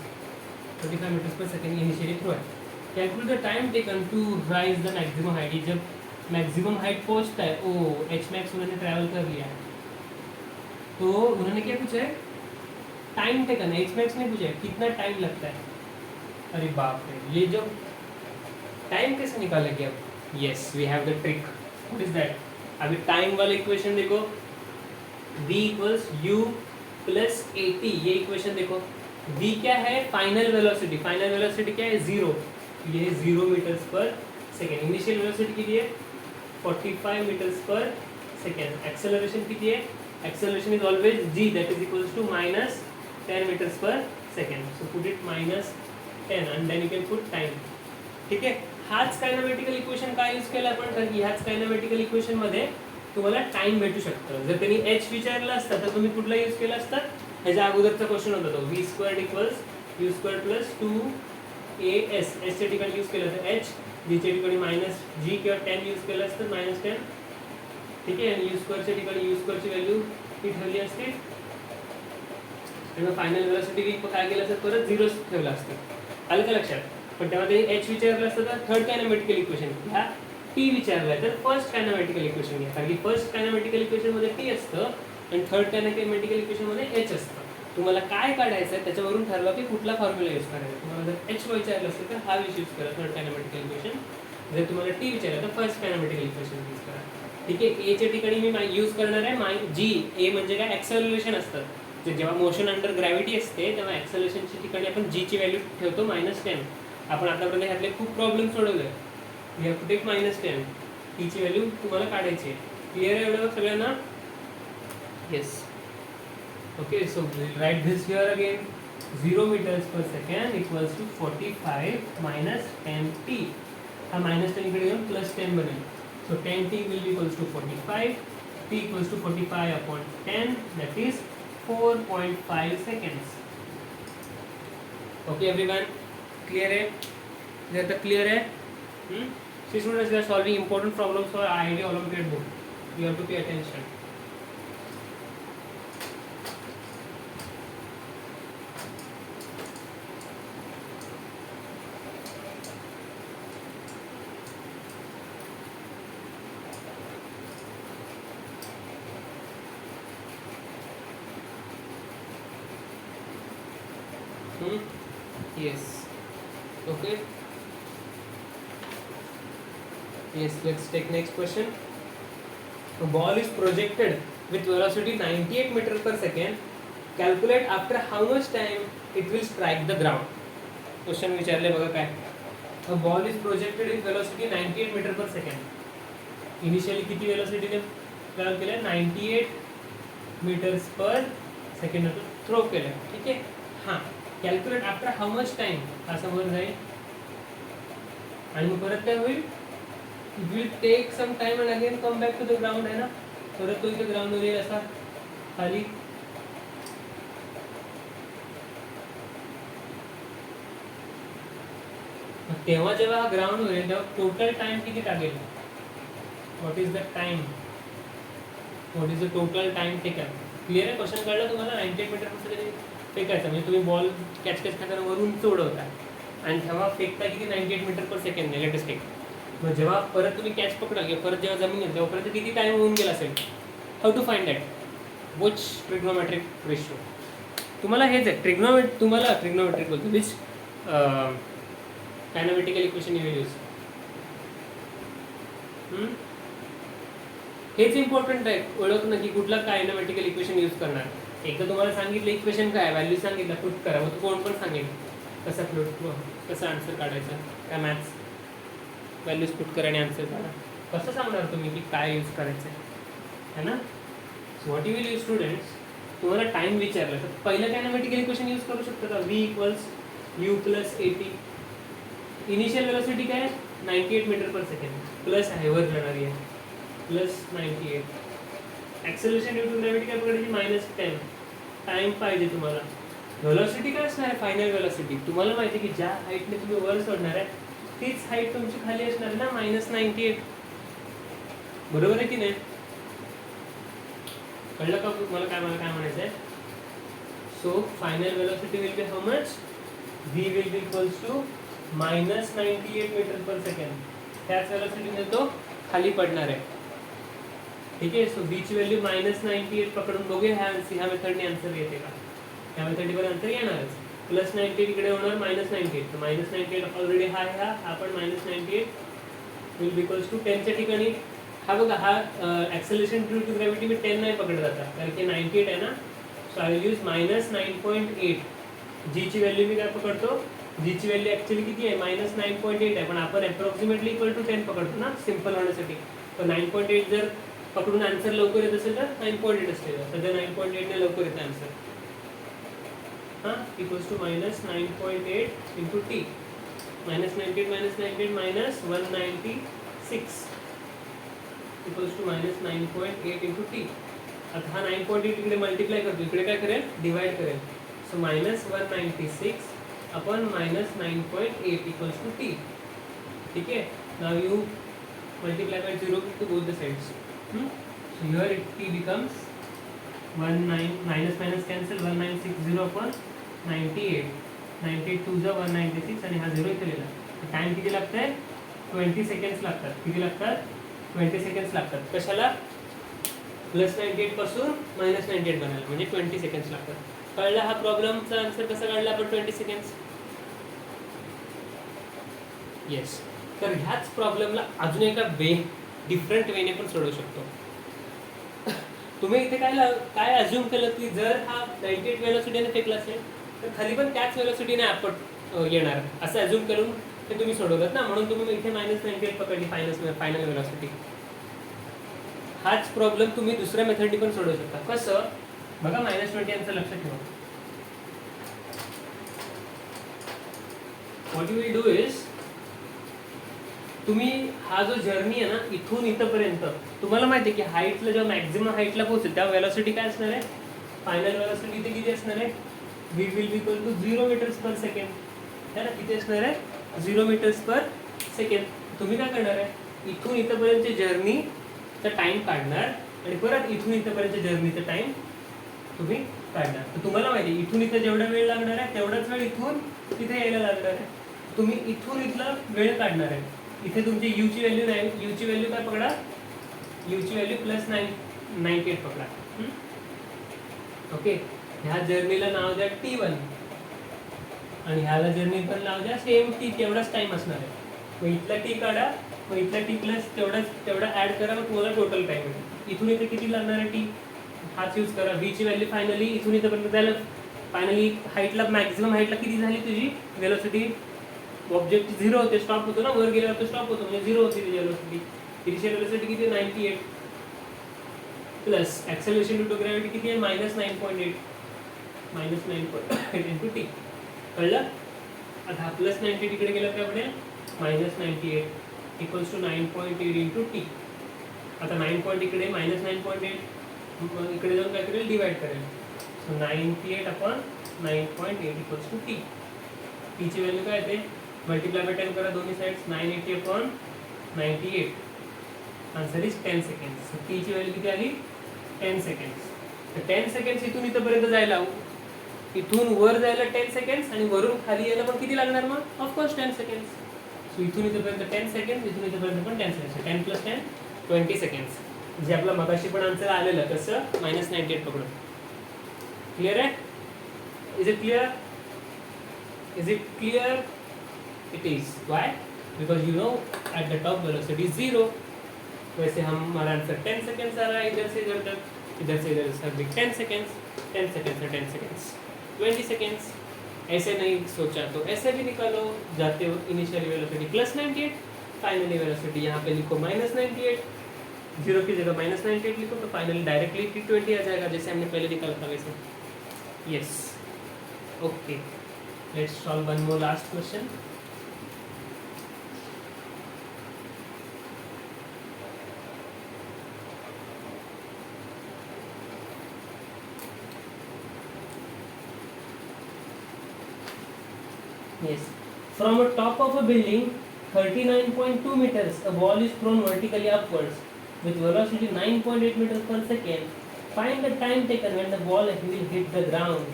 45 metres per second initially throw है. Calculate the time taken to rise the maximum height. जब maximum height पहुंचता है, ओ एच मैक्स उन्होंने ट्रैवल कर लिया है, तो उन्होंने क्या पूछा है? Time taken. एच मैक्स ने पूछा है कितना टाइम लगता है. अरे बाप रे, ये जब टाइम कैसे निकालेंगे? अब yes we have the trick. What is that? अभी टाइम वाला इक्वेशन देखो, v equals u plus a t. ये इक्वेशन देखो, v क्या है? Final velocity. फाइनल वेलोसिटी क्या है? 0. ये 0 metres per second. Initial velocity कितनी है? 45 मीटर्स पर सेकेंड. एक्सेलरेशन कितनी है? Acceleration is always g, that is equals to minus 10 metres per second. So put it minus 10 and then you can put time. ठीक आहे. हाच कायनेमॅटिकल equation काय use केला आपण? तर ह्याच कायनेमॅटिकल इक्वेशन मध्ये तुम्हाला टाइम भेटू शकतं. जर त्यांनी h विचारलं असतं तर तुम्ही कुठला यूज केला असता? ह्याच्या अगोदरचा क्वेश्चन होता तो v squared equals u squared plus 2as. s च्या ठिकाणी यूज केलं तर h, g च्या ठिकाणी मायनस g किंवा 10 यूज केलं असतं मायनस 10. ठीक आहे. आणि u स्क्वेअरच्या ठिकाणी u स्क्वेअरची व्हॅल्यू ही ठेवली असते. आणि फायनल वेलोसिटी काय केलं असतं? परत 0 ठेवलं असतं. आलं का लक्षात? पण तेव्हा त्यांनी h विचारलं असतं तर थर्ड कायनेमॅटिकल इक्वेशन घ्या. t विचारलं तर फर्स्ट कायनेमॅटिकल इक्वेशन घ्या. कारण की फर्स्ट कायनेमॅटिकल इक्वेशन मध्ये t असतं आणि थर्ड कायनेमॅटिकल इक्वेशन मध्ये h असतं. तुम्हाला काय काढायचं आहे त्याच्यावरून ठरवा की कुठला फॉर्म्युला यूज करायचा. तुम्हाला जर h विचारलं असेल तर हा यूज करा, थर्ड कायनेमॅटिकल इक्वेशन. जर तुम्हाला t विचारलं तर फर्स्ट कायनेमॅटिकल इक्वेशन यूज करा. ठीक आहे. a च्या ठिकाणी मी यूज करणार आहे g. a म्हणजे काय? एक्सेलरेशन असतं. जेव्हा मोशन अंडर ग्रॅव्हिटी असते तेव्हा एक्सेलरेशनच्या ठिकाणी आपण g ची व्हॅल्यू ठेवतो -10. आपण आतापर्यंत ह्यातले खूप प्रॉब्लेम सोडवले. We have to take -10. t ची व्हॅल्यू तुम्हाला काढायची आहे. क्लिअर आहे एवढं सगळ्यांना? Yes. Okay. So write this here again. 0 metres per second equals to 45 minus 10t. हा -10 इकडे येऊन +10 बनेल. So 10t will be equals to 45. t equals to 45 upon 10 that is 4.5 seconds. Okay everyone, clear है? Is that clear है? See students, we are solving important problems for IIT Olympiad board. You have to pay attention. Yes. Okay. Yes, let's take next question. A ball is projected with velocity 98 meter per second. Calculate after how much time it will strike the ground. Question विचारले बघा काय. A ball is projected with velocity 98 meter per second. Initially किती velocity ने travel केलं? 98 meters per second throw केलं. ठीक आहे. हां. Calculate after how much time असं वर जाईल आणि मग परत काय होईल? It will take some time and again come back to the ground आहे ना. परत तो इथे ग्राउंडवर येईल असा खाली. तेव्हा जेव्हा हा ग्राउंड होईल तेव्हा टोटल टाइम किती टाकेल? What is the time? What is the total time taken? Clear आहे? क्वेश्चन कळलं तुम्हाला? 98 मीटर पर सेकंड फेकायचं म्हणजे तुम्ही बॉल कॅच करताना वरून उडवता आणि तेव्हा फेकता किती? 98 metre per second latest take. मग जेव्हा परत तुम्ही कॅच पकडा किंवा परत जेव्हा जमीन येईल तेव्हापर्यंत किती टाइम होऊन गेला असेल? How to find that? Which trigonometric ratio? तुम्हाला हेच आहे तुम्हाला ट्रिग्नोमेट्रिक बोलतो. Which kinematical equation you use? हेच इम्पॉर्टंट आहे ओळखणं की कुठला कायनेमॅटिकल इक्वेशन यूज करणार. एकदा तुम्हाला सांगितलं इक्वेशन काय, व्हॅल्यू सांगितलं, पुट करा. मग कोण पण सांगेल कसं आन्सर काढायचं. काय मॅथ्स व्हॅल्यूज पुट करा आणि आन्सर काढा. कसं सांगणार तुम्ही की काय यूज करायचं आहे ना? What you will use students? तुम्हाला टाइम विचारलं तर पहिलं कायनेमॅटिकल इक्वेशन यूज करू शकतो का? v equals u plus a T. Initial velocity काय? 98 मीटर पर सेकंड प्लस आहे वर जाणारी आहे plus 98. Acceleration due to gravity काय पकडायची? -10. टाइम पाहिजे तुम्हाला. वेलोसिटी काय असणार आहे? Final velocity. तुम्हाला माहिती आहे की ज्या हाईटने तुम्ही वर सोडणार आहे तीच हाईट तुमची खाली असणार ना, -98. बरोबर आहे की नाही? कळलं का मला काय म्हणायचं आहे? So final velocity will be how much? v will be equals to -98 metre per second. त्याच वेलोसिटीने तो खाली पडणार आहे. ठीक आहे. सो v ची व्हॅल्यू -98 पकडून बघूया ह्या मेथडने आन्सर येते का? ह्या मेथडवर आन्सर येणारच. +98 इकडे होणार -98. तर -98 ऑलरेडी हा आहे, हा पण -98 विल बी इक्वल्स टू 10 च्या ठिकाणी हा बघा हा ॲक्सेलरेशन ड्यू टू ग्रॅव्हिटी मी 10 नाही पकडत आता कारण की 98 आहे ना. सो आय विल यूज -9.8. जी ची व्हॅल्यू मी काय पकडतो, जी ची व्हॅल्यू ॲक्च्युअली किती आहे -9.8 आहे, पण आपण अप्रॉक्सिमेटली इक्वल टू 10 पकडतो ना सिम्पल होण्यासाठी. तर 9.8 जर पकडून आन्सर लवकर येत असेल तर 9.8 असेल. सध्या 9.8 ने लवकर येतं आन्सर. हां equals to -9.8 into t. -98 -98 -196 equals to -9.8 into t. आता हा 9.8 इकडे मल्टिप्लाय करतो, इकडे काय करेल डिवाइड करेल. So -196 upon -9.8 equals to T. ठीक आहे. Now you multiply by 0 to both the sides. So here t becomes 19 minus cancel 1960 upon 98. 98 2 196 आणि हा 0 इथे लिहिला. टाइम किती लागतंय 20 सेकंड्स लागतात. किती लागतात 20 सेकंड्स लागतात. कशाला +98 पासून -98 बनायला म्हणजे 20 सेकंड्स लागतात. कळलं हा प्रॉब्लेमचा आन्सर कसा काढला आपण 20 सेकंड्स. येस. तर ह्याच प्रॉब्लेमला अजून एका डिफरंट वेने पण सोडवू शकतो. तुम्ही इथे काय अज्युम केलं की जर हा 98 वेलोसिटीने फेकला असेल तर खाली पण त्याच वेलोसिटीने आपण येणार असं अज्युम करून ते तुम्ही सोडवलं ना. म्हणून तुम्ही इथे -98 पकडली फायनल वेलोसिटी. हाच प्रॉब्लेम तुम्ही दुसऱ्या मेथडनी पण सोडवू शकता. कसं बघा -20 यांचं लक्षात ठेवा. What you will do is तुम्ही हा जो जर्नी आहे ना इथून इथपर्यंत तुम्हाला माहिती आहे की हाईटला जेव्हा मॅक्झिमम हाईटला पोहोचेल तेव्हा वेलोसिटी काय असणार आहे फायनल वेलोसिटी इथे किती असणार आहे v will be equal to 0 metres per second. है ना किती असणार आहे 0 मीटर्स पर सेकंड. तुम्ही काय करणार आहे इथून इथपर्यंतच्या जर्नीचा टाइम काढणार आणि परत इथून इथपर्यंतच्या जर्नीचा टाइम तुम्ही काढणार. तर तुम्हाला माहिती आहे इथून इथं जेवढा वेळ लागणार आहे तेवढाच वेळ इथून तिथे यायला लागणार आहे. तुम्ही इथून इथला वेळ काढणार आहे. इथे तुमची u ची व्हॅल्यू नाही, u ची व्हॅल्यू काय पकडा u ची व्हॅल्यू +98 पकडा. ओके. ह्या जर्नीला नाव द्या t1 आणि ह्याला जर्नी पण नाव द्या सेम t. तेवढाच टाइम असणार आहे. मग इथला t काढा, मग इथला t प्लस तेवढा ऍड करा, मग तुम्हाला टोटल टाइम मिळेल. इथून इथे किती लागणार आहे t हाच यूज करा. v ची व्हॅल्यू फायनली इथून इथपर्यंत जायला फायनली हाईटला मॅक्झिमम हाईटला किती झाली तुझी वेलोसिटी. ऑब्जेक्ट 0 होते स्टॉप होतो ना वर गेल्यावर तो स्टॉप होतो म्हणजे 0 होती त्याची वेलोसिटी. तिची वेलोसिटी किती 98 plus acceleration due to gravity किती आहे -9.8 -9.8 इंटू टी. कळलं. आता +98 इकडे गेलं काय पडेल -98 इक्वल्स टू 9.8 इंटू टी. आता 9 इकडे -9.8 इकडे जाऊन काय करेल डिवाइड करेल. सो 98 अपॉन 9.8 इक्वल्स टू टी. टीची व्हॅल्यू काय येते मल्टिप्लाय बाय 10 करा दोन्ही sides 980 upon 98. Answer is 10 seconds. टीची व्हॅल्यू किती आली 10 सेकंड्स. तर 10 सेकंड्स इथून इथपर्यंत जायला इथून वर जायला 10 सेकंड्स आणि वरून खाली यायला पण किती लागणार मग ऑफकोर्स 10 सेकंड्स. सो इथून इथपर्यंत 10 सेकंड्स इथून इथपर्यंत पण 10 सेकंड्स. 10 + 10 20 सेकंड्स. जे आपलं मगाशी पण आन्सर आलेलं कसं -98 पकडून. क्लिअर आहे. Is it clear. Is it clear? It is. Why? Because you know at the top velocity is 0. वैसे हमारा आंसर 10 सेकेंड्स आ रहा है इधर से इधर तक, इधर से इधर तक भी 10 सेकेंड्स, 10 सेकेंड्स से 10 सेकेंड्स 20 सेकेंड्स. ऐसे नहीं सोचा तो ऐसे भी निकालो. जाते हो इनिशियल वेलोसिटी +98, फाइनली वेलोसिटी यहाँ पे लिखो -98, 0 की जगह -98 लिखो तो फाइनली डायरेक्टली t20 आ जाएगा जैसे हमने पहले निकाला था वैसे. Yes. Okay. Let's solve one more last question. Yes. From a top of a building 39.2 meters, a ball is thrown vertically upwards with velocity 9.8 meters per second. Find the time taken when the ball will hit the ground.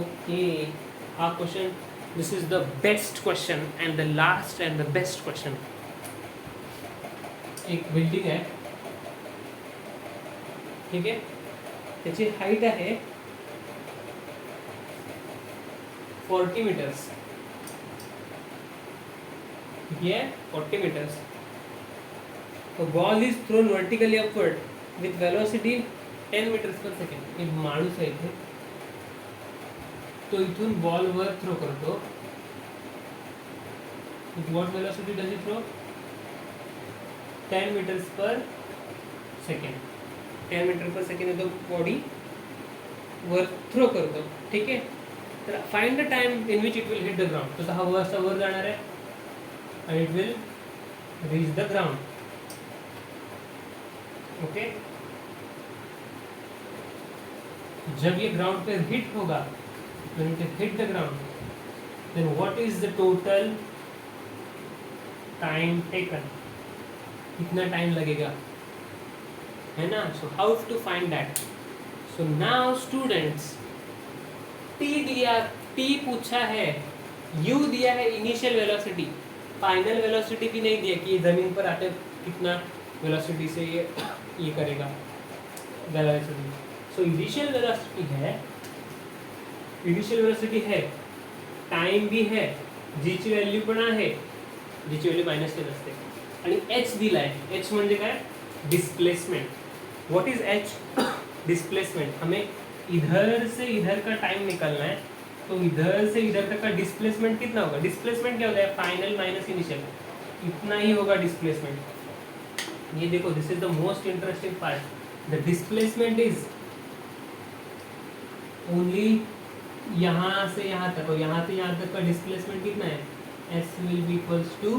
Okay. Our question, this is the best question and the last and the best question. एक building आहे ठीक आहे त्याची height आहे 40 metres. ये 40 metres. A ball is thrown vertically upward with velocity 10 meters per second. एक माणूस आहे इथे, तो इथून बॉल वर थ्रो करतो. With what velocity does it throw? 10 meters per second. 10 metre per second तो बॉडी वर थ्रो करतो. ठीक आहे. तर find the time in which it will hit the ground. तो हा असा वर जाणार आहे and it will reach the ground. Okay. जब ये ग्राउंड पे हिट होगा, when it hit the ground, then what is the total time taken? कितना टाइम लगेगा, है ना? So how to find that? So now students, t पूछा है, u दिया है इनिशियल वेलोसिटी, फाइनल वेलोसिटी भी नहीं दिया कि जमीन पर आते कितना वेलोसिटी से ये करेगा वेलोसिटी. सो इनिशियल वेलोसिटी है, टाइम भी है, जीची व्हॅल्यू पण आहे, जीची व्हॅल्यू -10 असते, आणि एच दिलाय. एच म्हणजे काय? Displacement. What is H? Displacement. हमें इधर से इधर का टाइम निकालना है, तो इधर से इधर तक का डिस्प्लेसमेंट कितना होगा? डिस्प्लेसमेंट क्या होता है? फाइनल माइनस इनिशियल, इतना ही होगा डिस्प्लेसमेंट. ये देखो, this is the most interesting part. The displacement is only यहाँ से यहाँ तक, और यहाँ से यहाँ तक का डिस्प्लेसमेंट कितना है? S will be equals to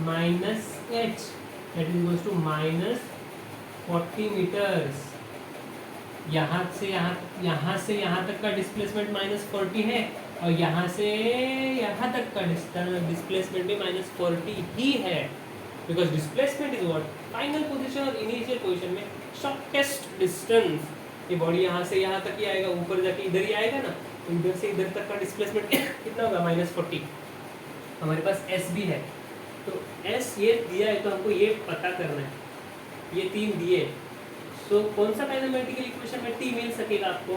minus h, that is equals to -40 metres. यहाँ से यहाँ तक का डिस्प्लेसमेंट -40 है, और यहाँ से यहाँ तक का डिस्प्लेसमेंट भी -40 ही है. Because displacement is what? Final position और इनिशियल पोजीशन में शॉर्टेस्ट डिस्टेंस. ये बॉडी यहाँ से यहाँ तक ही आएगा, ऊपर जाके इधर ही आएगा ना, तो इधर से इधर तक का डिस्प्लेसमेंट कितना होगा? -40. हमारे पास एस भी है, तो एस ये दिया है, तो हमको ये पता करना है. ये 3 दिए, तो कौन सा मैथमेटिकल इक्वेशन में टी मिल सकेगा आपको?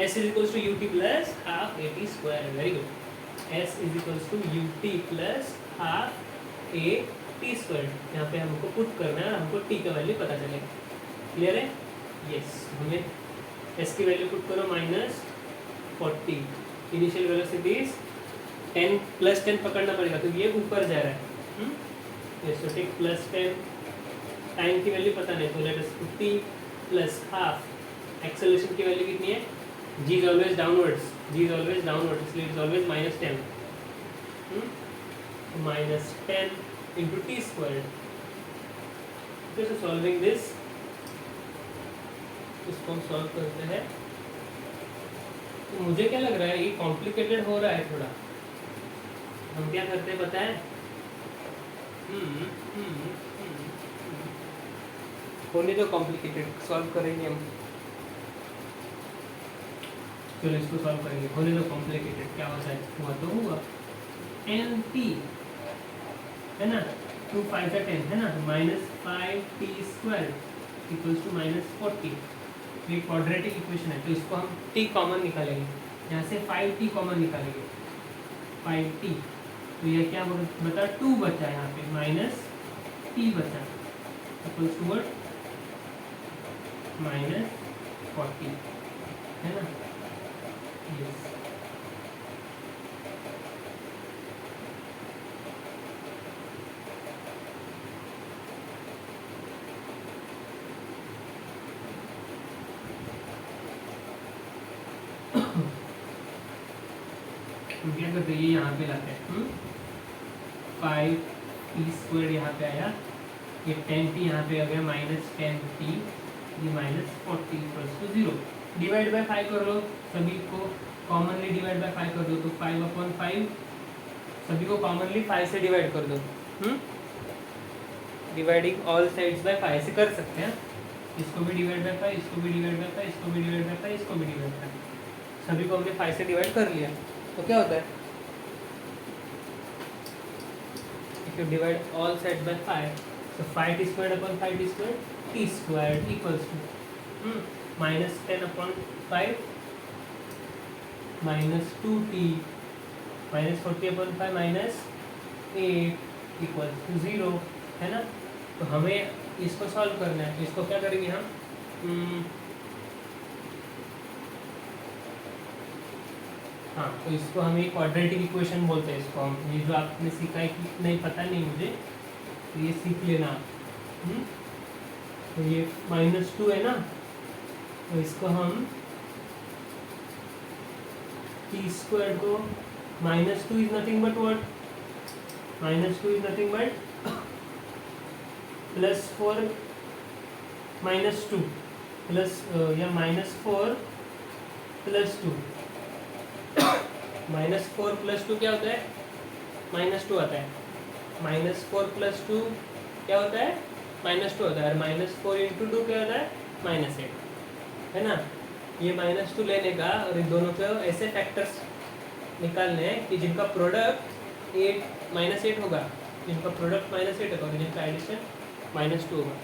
s is equals to ut plus half at square. Very good. s is equals to ut plus half at square. यहाँ पे हमको पुट करना है, हमको t का वैल्यू पता चलेगा. क्लियर है? यस. हमें s की वैल्यू पुट करो -40. इनिशियल वेलोसिटी इज 10 + 10 पकड़ना पड़ेगा, तो ये ऊपर जा रहा है. यस, तो टेक +10. टाइम की वैल्यू पता नहीं, तो let us put t plus half. Acceleration की वैल्यू कितनी है? g इज ऑलवेज डाउनवर्ड्स, इसलिए it's always -10. -10 into t squared. So solving this, इसको हम सॉल्व करते हैं. तो मुझे क्या लग रहा है, ये कॉम्प्लिकेटेड हो रहा है थोड़ा. हम क्या करते हैं पता है? होने तो कॉम्प्लिकेटेड, सॉल्व करेंगे हम. चलो इसको सॉल्व करेंगे. होने तो कॉम्प्लिकेटेड, क्या होता है? हुआ तो हुआ. nt है ना, 2 × 5 = 10 है ना, -5t स्क्वायर इक्वल्स टू -40. ये क्वाड्रेटिक इक्वेशन है, तो इसको हम t कॉमन निकालेंगे. यहाँ से 5t कॉमन निकालेंगे, 5t. तो ये क्या बता? 2 बचा यहाँ पे, -t बचा, इक्वल्स टू व्हाट? -40 है ना. यस. क्या करते हैं? ये यहाँ पे लाते हैं. 5t स्क्वायर यहाँ पे आया, ये 10t यहाँ पे आ गया, -10t, ये -40 = 0. डिवाइड बाय 5 कर लो, सभी को कॉमनली डिवाइड बाय 5 कर दो, तो 5/5. सभी को कॉमनली 5 से डिवाइड कर दो. डिवाइडिंग ऑल साइड्स बाय 5 से कर सकते हैं. इसको भी डिवाइड बाय 5, इसको भी डिवाइड बाय 5, इसको भी डिवाइड बाय 5, इसको भी डिवाइड बाय 5. सभी को हमने 5 से डिवाइड कर लिया. तो क्या होता है? If you divide all sides by 5, so 5t² / 5t² t² equals to -10/5 -2t, -40/5 8 equal to 0, है ना। तो हमें इसको सॉल्व करना है, तो इसको क्या करेंगे हम, हाँ, तो इसको हम एक क्वाड्रेटिक इक्वेशन बोलते हैं इसको हम। ये जो आपने सीखा है कि नहीं पता नहीं मुझे, तो ये सीख लेना आप। तो ये -2 है ना, तो इसको हम t² को -2 is nothing but what, -2 is nothing but +4 -2 plus या -4 + 2, -4 + 2 क्या होता है, -2 आता है। -4 + 2 क्या होता है, -2 होता है। और -4 × 2 क्या होता है, -8, है ना। ये -2 लेने का और इन दोनों को ऐसे फैक्टर्स निकालने हैं कि जिनका प्रोडक्ट 8 होगा, जिनका प्रोडक्ट -8 होगा और जिनका एडिशन -2 होगा।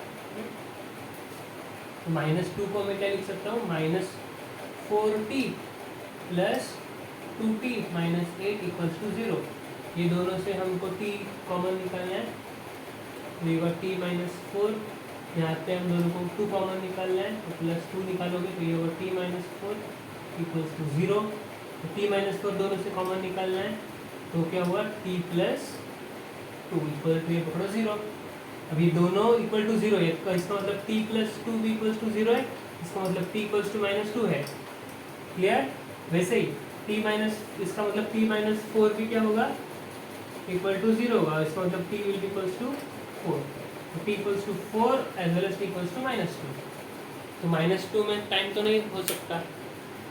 तो -2 को मैं क्या लिख सकता हूँ, -4t + 2t - 8 = 0। ये दोनों से हमको t कॉमन निकालना है, तो ये होगा t - 4। यहाँ पे हम दोनों को 2 कॉमन निकालना है, तो +2 निकालोगे तो ये होगा t - 4 = 0। तो t - 4 दोनों से कॉमन निकालना है, तो क्या हुआ, t + 2 = ये पकड़ो 0। अब ये दोनों इक्वल टू 0 है, इसका मतलब t + 2 भी इक्वल टू 0 है, इसका मतलब t = -2 है। क्लियर। वैसे ही इसका मतलब t - 4 भी क्या होगा, इक्वल टू 0 होगा, इसका मतलब t will be equals to 4। तो t equals to 4 as well as t equals to -2। तो -2 में टाइम तो नहीं हो सकता,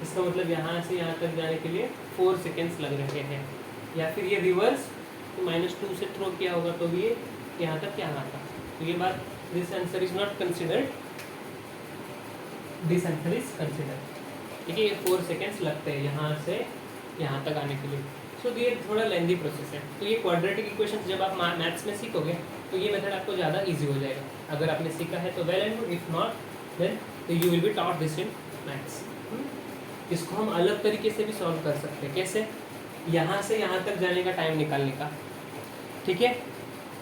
इसका मतलब यहाँ से यहाँ तक जाने के लिए 4 सेकेंड्स लग रहे हैं। या फिर ये रिवर्स, तो -2 से थ्रो किया होगा तो भी ये यहाँ तक क्या आता। तो ये बात, this answer is not considered, this answer is considered. ठीक है, ये 4 सेकेंड्स लगते हैं यहाँ से यहाँ तक आने के लिए। सो ये थोड़ा लेंदी प्रोसेस है। तो ये क्वाड्रेटिक इक्वेशंस जब आप मैथ्स में सीखोगे तो ये मेथड आपको ज़्यादा इजी हो जाएगा। अगर आपने सीखा है तो well and good, if not then तो you will be taught this in maths. इसको हम अलग तरीके से भी सॉल्व कर सकते हैं। कैसे, यहाँ से यहाँ तक जाने का टाइम निकालने का। ठीक है,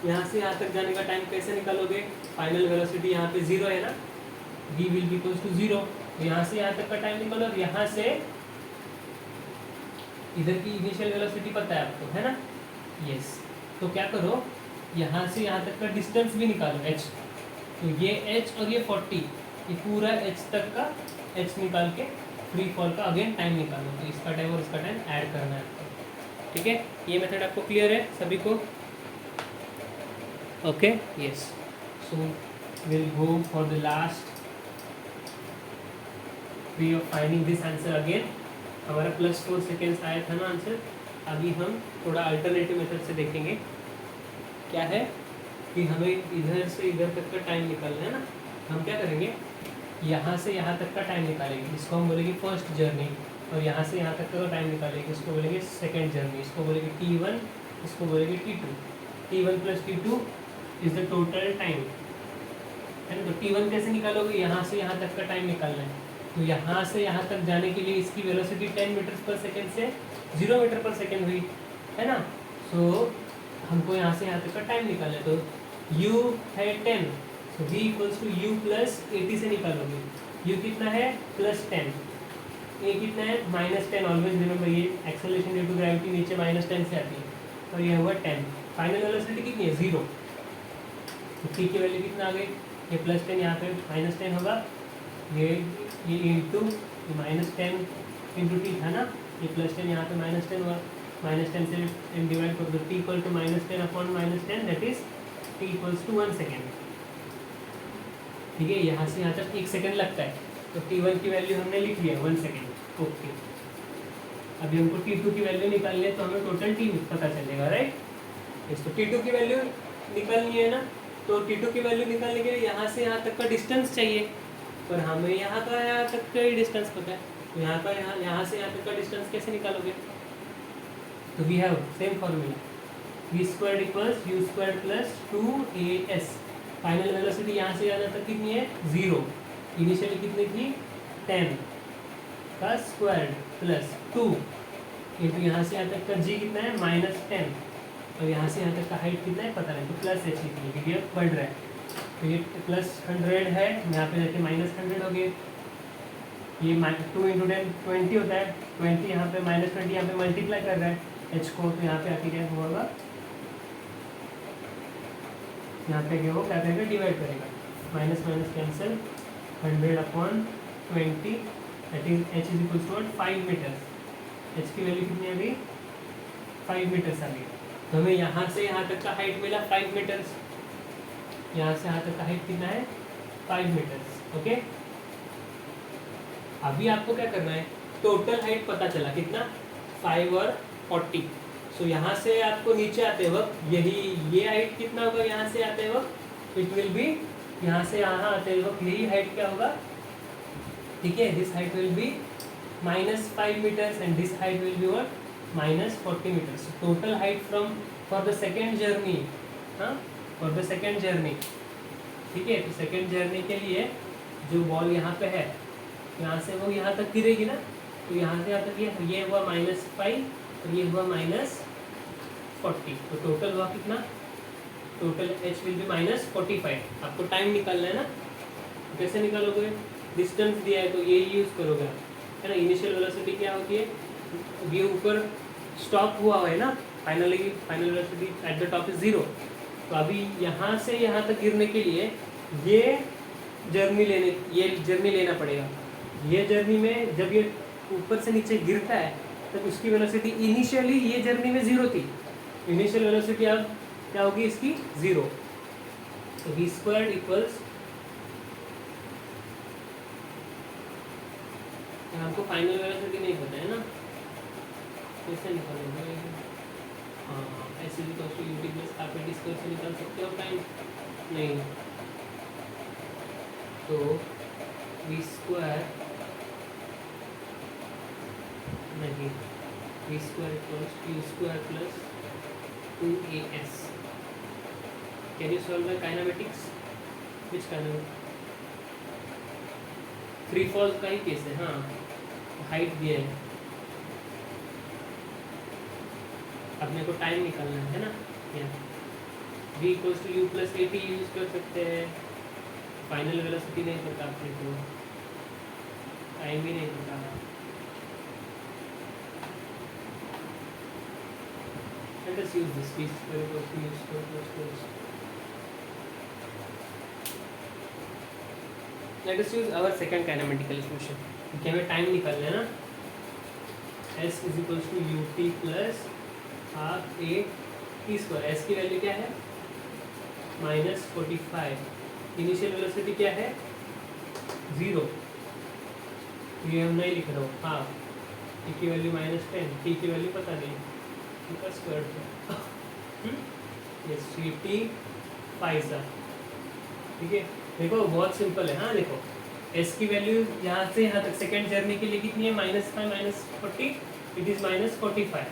यहाँ से यहाँ तक जाने का टाइम कैसे निकालोगे, फाइनल वेलोसिटी यहाँ पे 0 है ना, v will be equals to 0। यहाँ से यहाँ तक का टाइम निकालो, और यहाँ से इधर की इनिशियल वेलोसिटी पता है आपको, है ना। यस, तो क्या करो, यहाँ से यहाँ तक का डिस्टेंस भी निकालो h। तो ये h और ये 40, ये पूरा h तक का h निकाल के फ्री फॉल का अगेन टाइम निकालो। तो इसका टाइम और इसका टाइम ऐड करना है आपको। ठीक है, ये मेथड आपको क्लियर है सभी को। Okay, yes, so will go for the last way of finding this answer again. हमारा +4 सेकेंड्स आया था ना आंसर। अभी हम थोड़ा अल्टरनेटिव मेथड से देखेंगे। क्या है कि हमें इधर से इधर तक का टाइम निकालना है ना। हम क्या करेंगे, यहाँ से यहाँ तक का टाइम निकालेंगे, इसको हम बोलेंगे फर्स्ट जर्नी। और यहाँ से यहाँ तक का टाइम निकालेंगे, इसको बोलेंगे सेकेंड जर्नी। इसको बोलेंगे t1, इसको बोलेंगे t2। t1 + t2 is the total time, है ना। तो t1 कैसे निकालोगे, यहाँ से यहाँ तक का टाइम निकालना है। तो यहाँ से यहाँ तक जाने के लिए इसकी वेलोसिटी 10 मीटर/सेकेंड से 0 मीटर/सेकेंड हुई, है ना। सो हमको यहाँ से यहाँ तक का टाइम निकालना है। तो u है 10, तो v इक्वल्स टू u + 80 से निकालोगे। u कितना है, +10, a कितना है, -10। ऑलवेज रिमेंबर, ये एक्सेलरेशन ड्यू टू ग्रेविटी नीचे -10 से आती है, और ये हुआ 10। फाइनल वेलोसिटी कितनी है, 0। तो t की वैल्यू कितना आ गई, ये +10, यहाँ पे -10 होगा, ये इंटू -10 इंटू t था ना, ये +10 यहाँ पे -10 हुआ, -10 से डिवाइड कर दो, t equal to -10/-10, that is t equals to 1 second. ठीक है, यहाँ से यहाँ तक 1 सेकेंड लगता है। तो t1 की वैल्यू हमने लिख लिया 1 सेकेंड। ओके, अभी हमको t2 की वैल्यू निकालनी है, तो हमें टोटल t पता चलेगा, राइट। तो t2 की वैल्यू निकालनी है ना, तो t2 की वैल्यू निकालने के लिए यहाँ से यहाँ तक का डिस्टेंस चाहिए, पर हमें यहाँ का यहाँ तक का ही डिस्टेंस पता है। तो यहाँ का यहाँ से यहाँ तक का डिस्टेंस कैसे निकालोगे, तो we have same formula, v² = u² + 2as। Final velocity यहाँ से यहाँ तक कितनी है, 0। इनिशियली कितनी थी, 10 का स्क्वायर + 2 इंटू यहाँ से यहाँ तक का g कितना है, -10। और यहाँ से यहाँ तक का हाइट कितना है पता नहीं, तो प्लस एच लिखेंगे क्योंकि ये बढ़ रहा है। तो ये +100 है, यहाँ पे जाके -100 हो गए। ये 2 × 10 20 होता है, 20 यहाँ पे -20 यहाँ पे मल्टीप्लाई कर रहा है एच को, तो यहाँ पे आके क्या होगा, यहाँ पे क्या होगा, क्या करेगा, डिवाइड करेगा, minus minus cancel, 100/20 that is h = 5 metres. h की वैल्यू कितनी आ गई, 5 मीटर्स आ गई। तो हमें यहाँ से यहाँ तक का हाइट मिला 5 मीटर्स, यहाँ से यहाँ तक का हाइट कितना है, 5 मीटर्स। ओके, अभी आपको क्या करना है, टोटल हाइट पता चला कितना, 5 और 40। सो यहाँ से आपको नीचे आते वक्त ये हाइट कितना होगा, यहाँ से आते वक्त इट विल बी, यहाँ से यहाँ आते वक्त यही हाइट क्या होगा, ठीक है, this height will be -5 metres and this height will be what, -40 metres. Total height from for the second journey, हाँ, फॉर द सेकेंड जर्नी, ठीक है। तो सेकेंड जर्नी के लिए जो बॉल यहाँ पे है, यहाँ से वो यहाँ तक गिरेगी ना, तो यहाँ से यहाँ तक ये हुआ -5 और ये हुआ -40, तो टोटल हुआ कितना, टोटल h विल बी -45। आपको टाइम निकालना है ना, कैसे निकालोगे, डिस्टेंस दिया है तो ये यूज़ करोगे, है ना। इनिशियल वेलोसिटी क्या होती है, ये ऊपर स्टॉप हुआ है ना, final velocity at the top is 0। तो अभी यहाँ से यहाँ तक गिरने के लिए ये जर्नी लेना पड़ेगा। ये जर्नी में जब ये ऊपर से नीचे गिरता है तब उसकी वेलोसिटी इनिशियली ये जर्नी में 0 थी, इनिशियल वेलोसिटी अब क्या होगी इसकी, 0। तो v² =, आपको फाइनल वेलोसिटी नहीं पता है ना, कैसे निकालोगे, हाँ, ऐसे भी तो ut+ आप डिस्कस से निकाल सकते हो टाइम, नहीं तो v² नहीं, v² = u² + 2as। Can you solve the kinematics, which kinematics, free fall का ही केस है, हाँ, हाइट दिया है, अपने को टाइम निकालना है ना, v = u + at यूज कर सकते हैं। फाइनल वेलोसिटी नहीं पता अपने को, टाइम भी नहीं पता, let us use this v² = u² + 2. Let us use our second kinematical equation, क्योंकि हमें टाइम निकालना है ना। s = ut + ½ at²। s की वैल्यू क्या है, -45, इनिशियल वेलोसिटी क्या है, 0, ये हम नहीं लिख रहा हूँ, हाँ, t की वैल्यू -10, t की वैल्यू पता नहीं, इसका स्क्वायर ये ct 5, ठीक है। देखो बहुत सिंपल है, हाँ, देखो s की वैल्यू यहाँ से यहाँ तक सेकेंड जर्नी के लिए कितनी है, -5 -40, इट इज़ -45।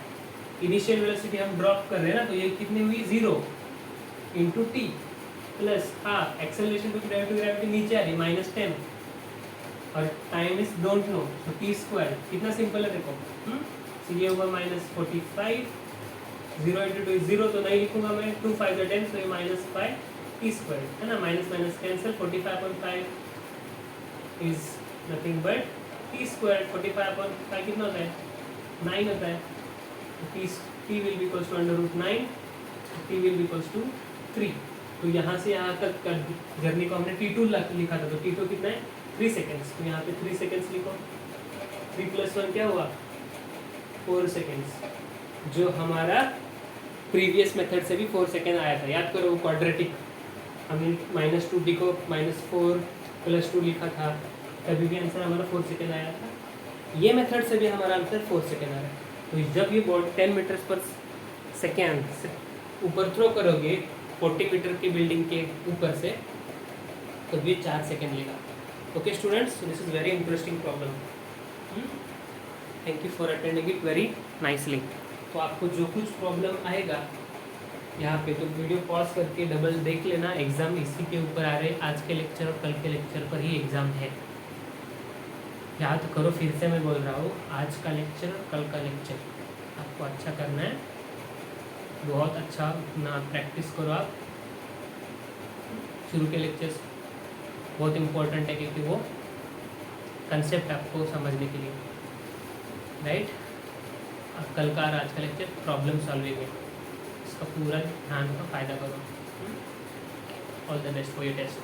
इनिशियल वेलोसिटी हम ड्रॉप कर रहे हैं ना, तो ये कितनी हुई, 0 × t plus half, acceleration to gravity नीचे आ रही -10, और टाइम इज डोंट नो, तो t², कितना सिंपल है देखो, तो ये हुआ -45, 0 × 2 0, तो नहीं लिखूंगा मैं, 2 5 10, तो ये -5 t² है ना, minus cancel, 45/5 is nothing but t²। 45/5 कितना होता है, 9 होता है, तो t will be = √9, t will be = 3। तो यहाँ से यहाँ तक का जर्नी को हमने t2 लिखा था, तो t2 कितना है, 3 सेकेंड्स, तो यहाँ पे 3 सेकेंड्स लिखो, 3 + 1 क्या हुआ, 4 सेकेंड्स, जो हमारा प्रीवियस मेथड से भी 4 सेकेंड आया था, याद करो, क्वाड्रेटिक हमने -2t को -4 + 2 लिखा था, तभी भी आंसर हमारा 4 सेकेंड आया था। ये मेथड से भी हमारा आंसर 4 सेकेंड आ रहा है। तो जब ये बॉडी 10 मीटर्स/सेकेंड से ऊपर थ्रो करोगे 40 मीटर की बिल्डिंग के ऊपर से, तो ये 4 सेकेंड लेगा। Okay students, this is very interesting problem, thank you for attending it very nicely. तो आपको जो कुछ प्रॉब्लम आएगा यहाँ पे, तो वीडियो पॉज करके डबल देख लेना, एग्ज़ाम इसी के ऊपर आ रहे, आज के लेक्चर और कल के लेक्चर पर ही एग्ज़ाम है, याद करो। फिर से मैं बोल रहा हूँ, आज का लेक्चर और कल का लेक्चर आपको अच्छा करना है, बहुत अच्छा ना प्रैक्टिस करो आप। शुरू के लेक्चर्स बहुत इम्पोर्टेंट है क्योंकि वो कंसेप्ट आपको समझने के लिए, राइट। अब कल का आज का लेक्चर प्रॉब्लम सॉल्विंग है, इसका पूरा ध्यान का फ़ायदा करो। All the best for your test.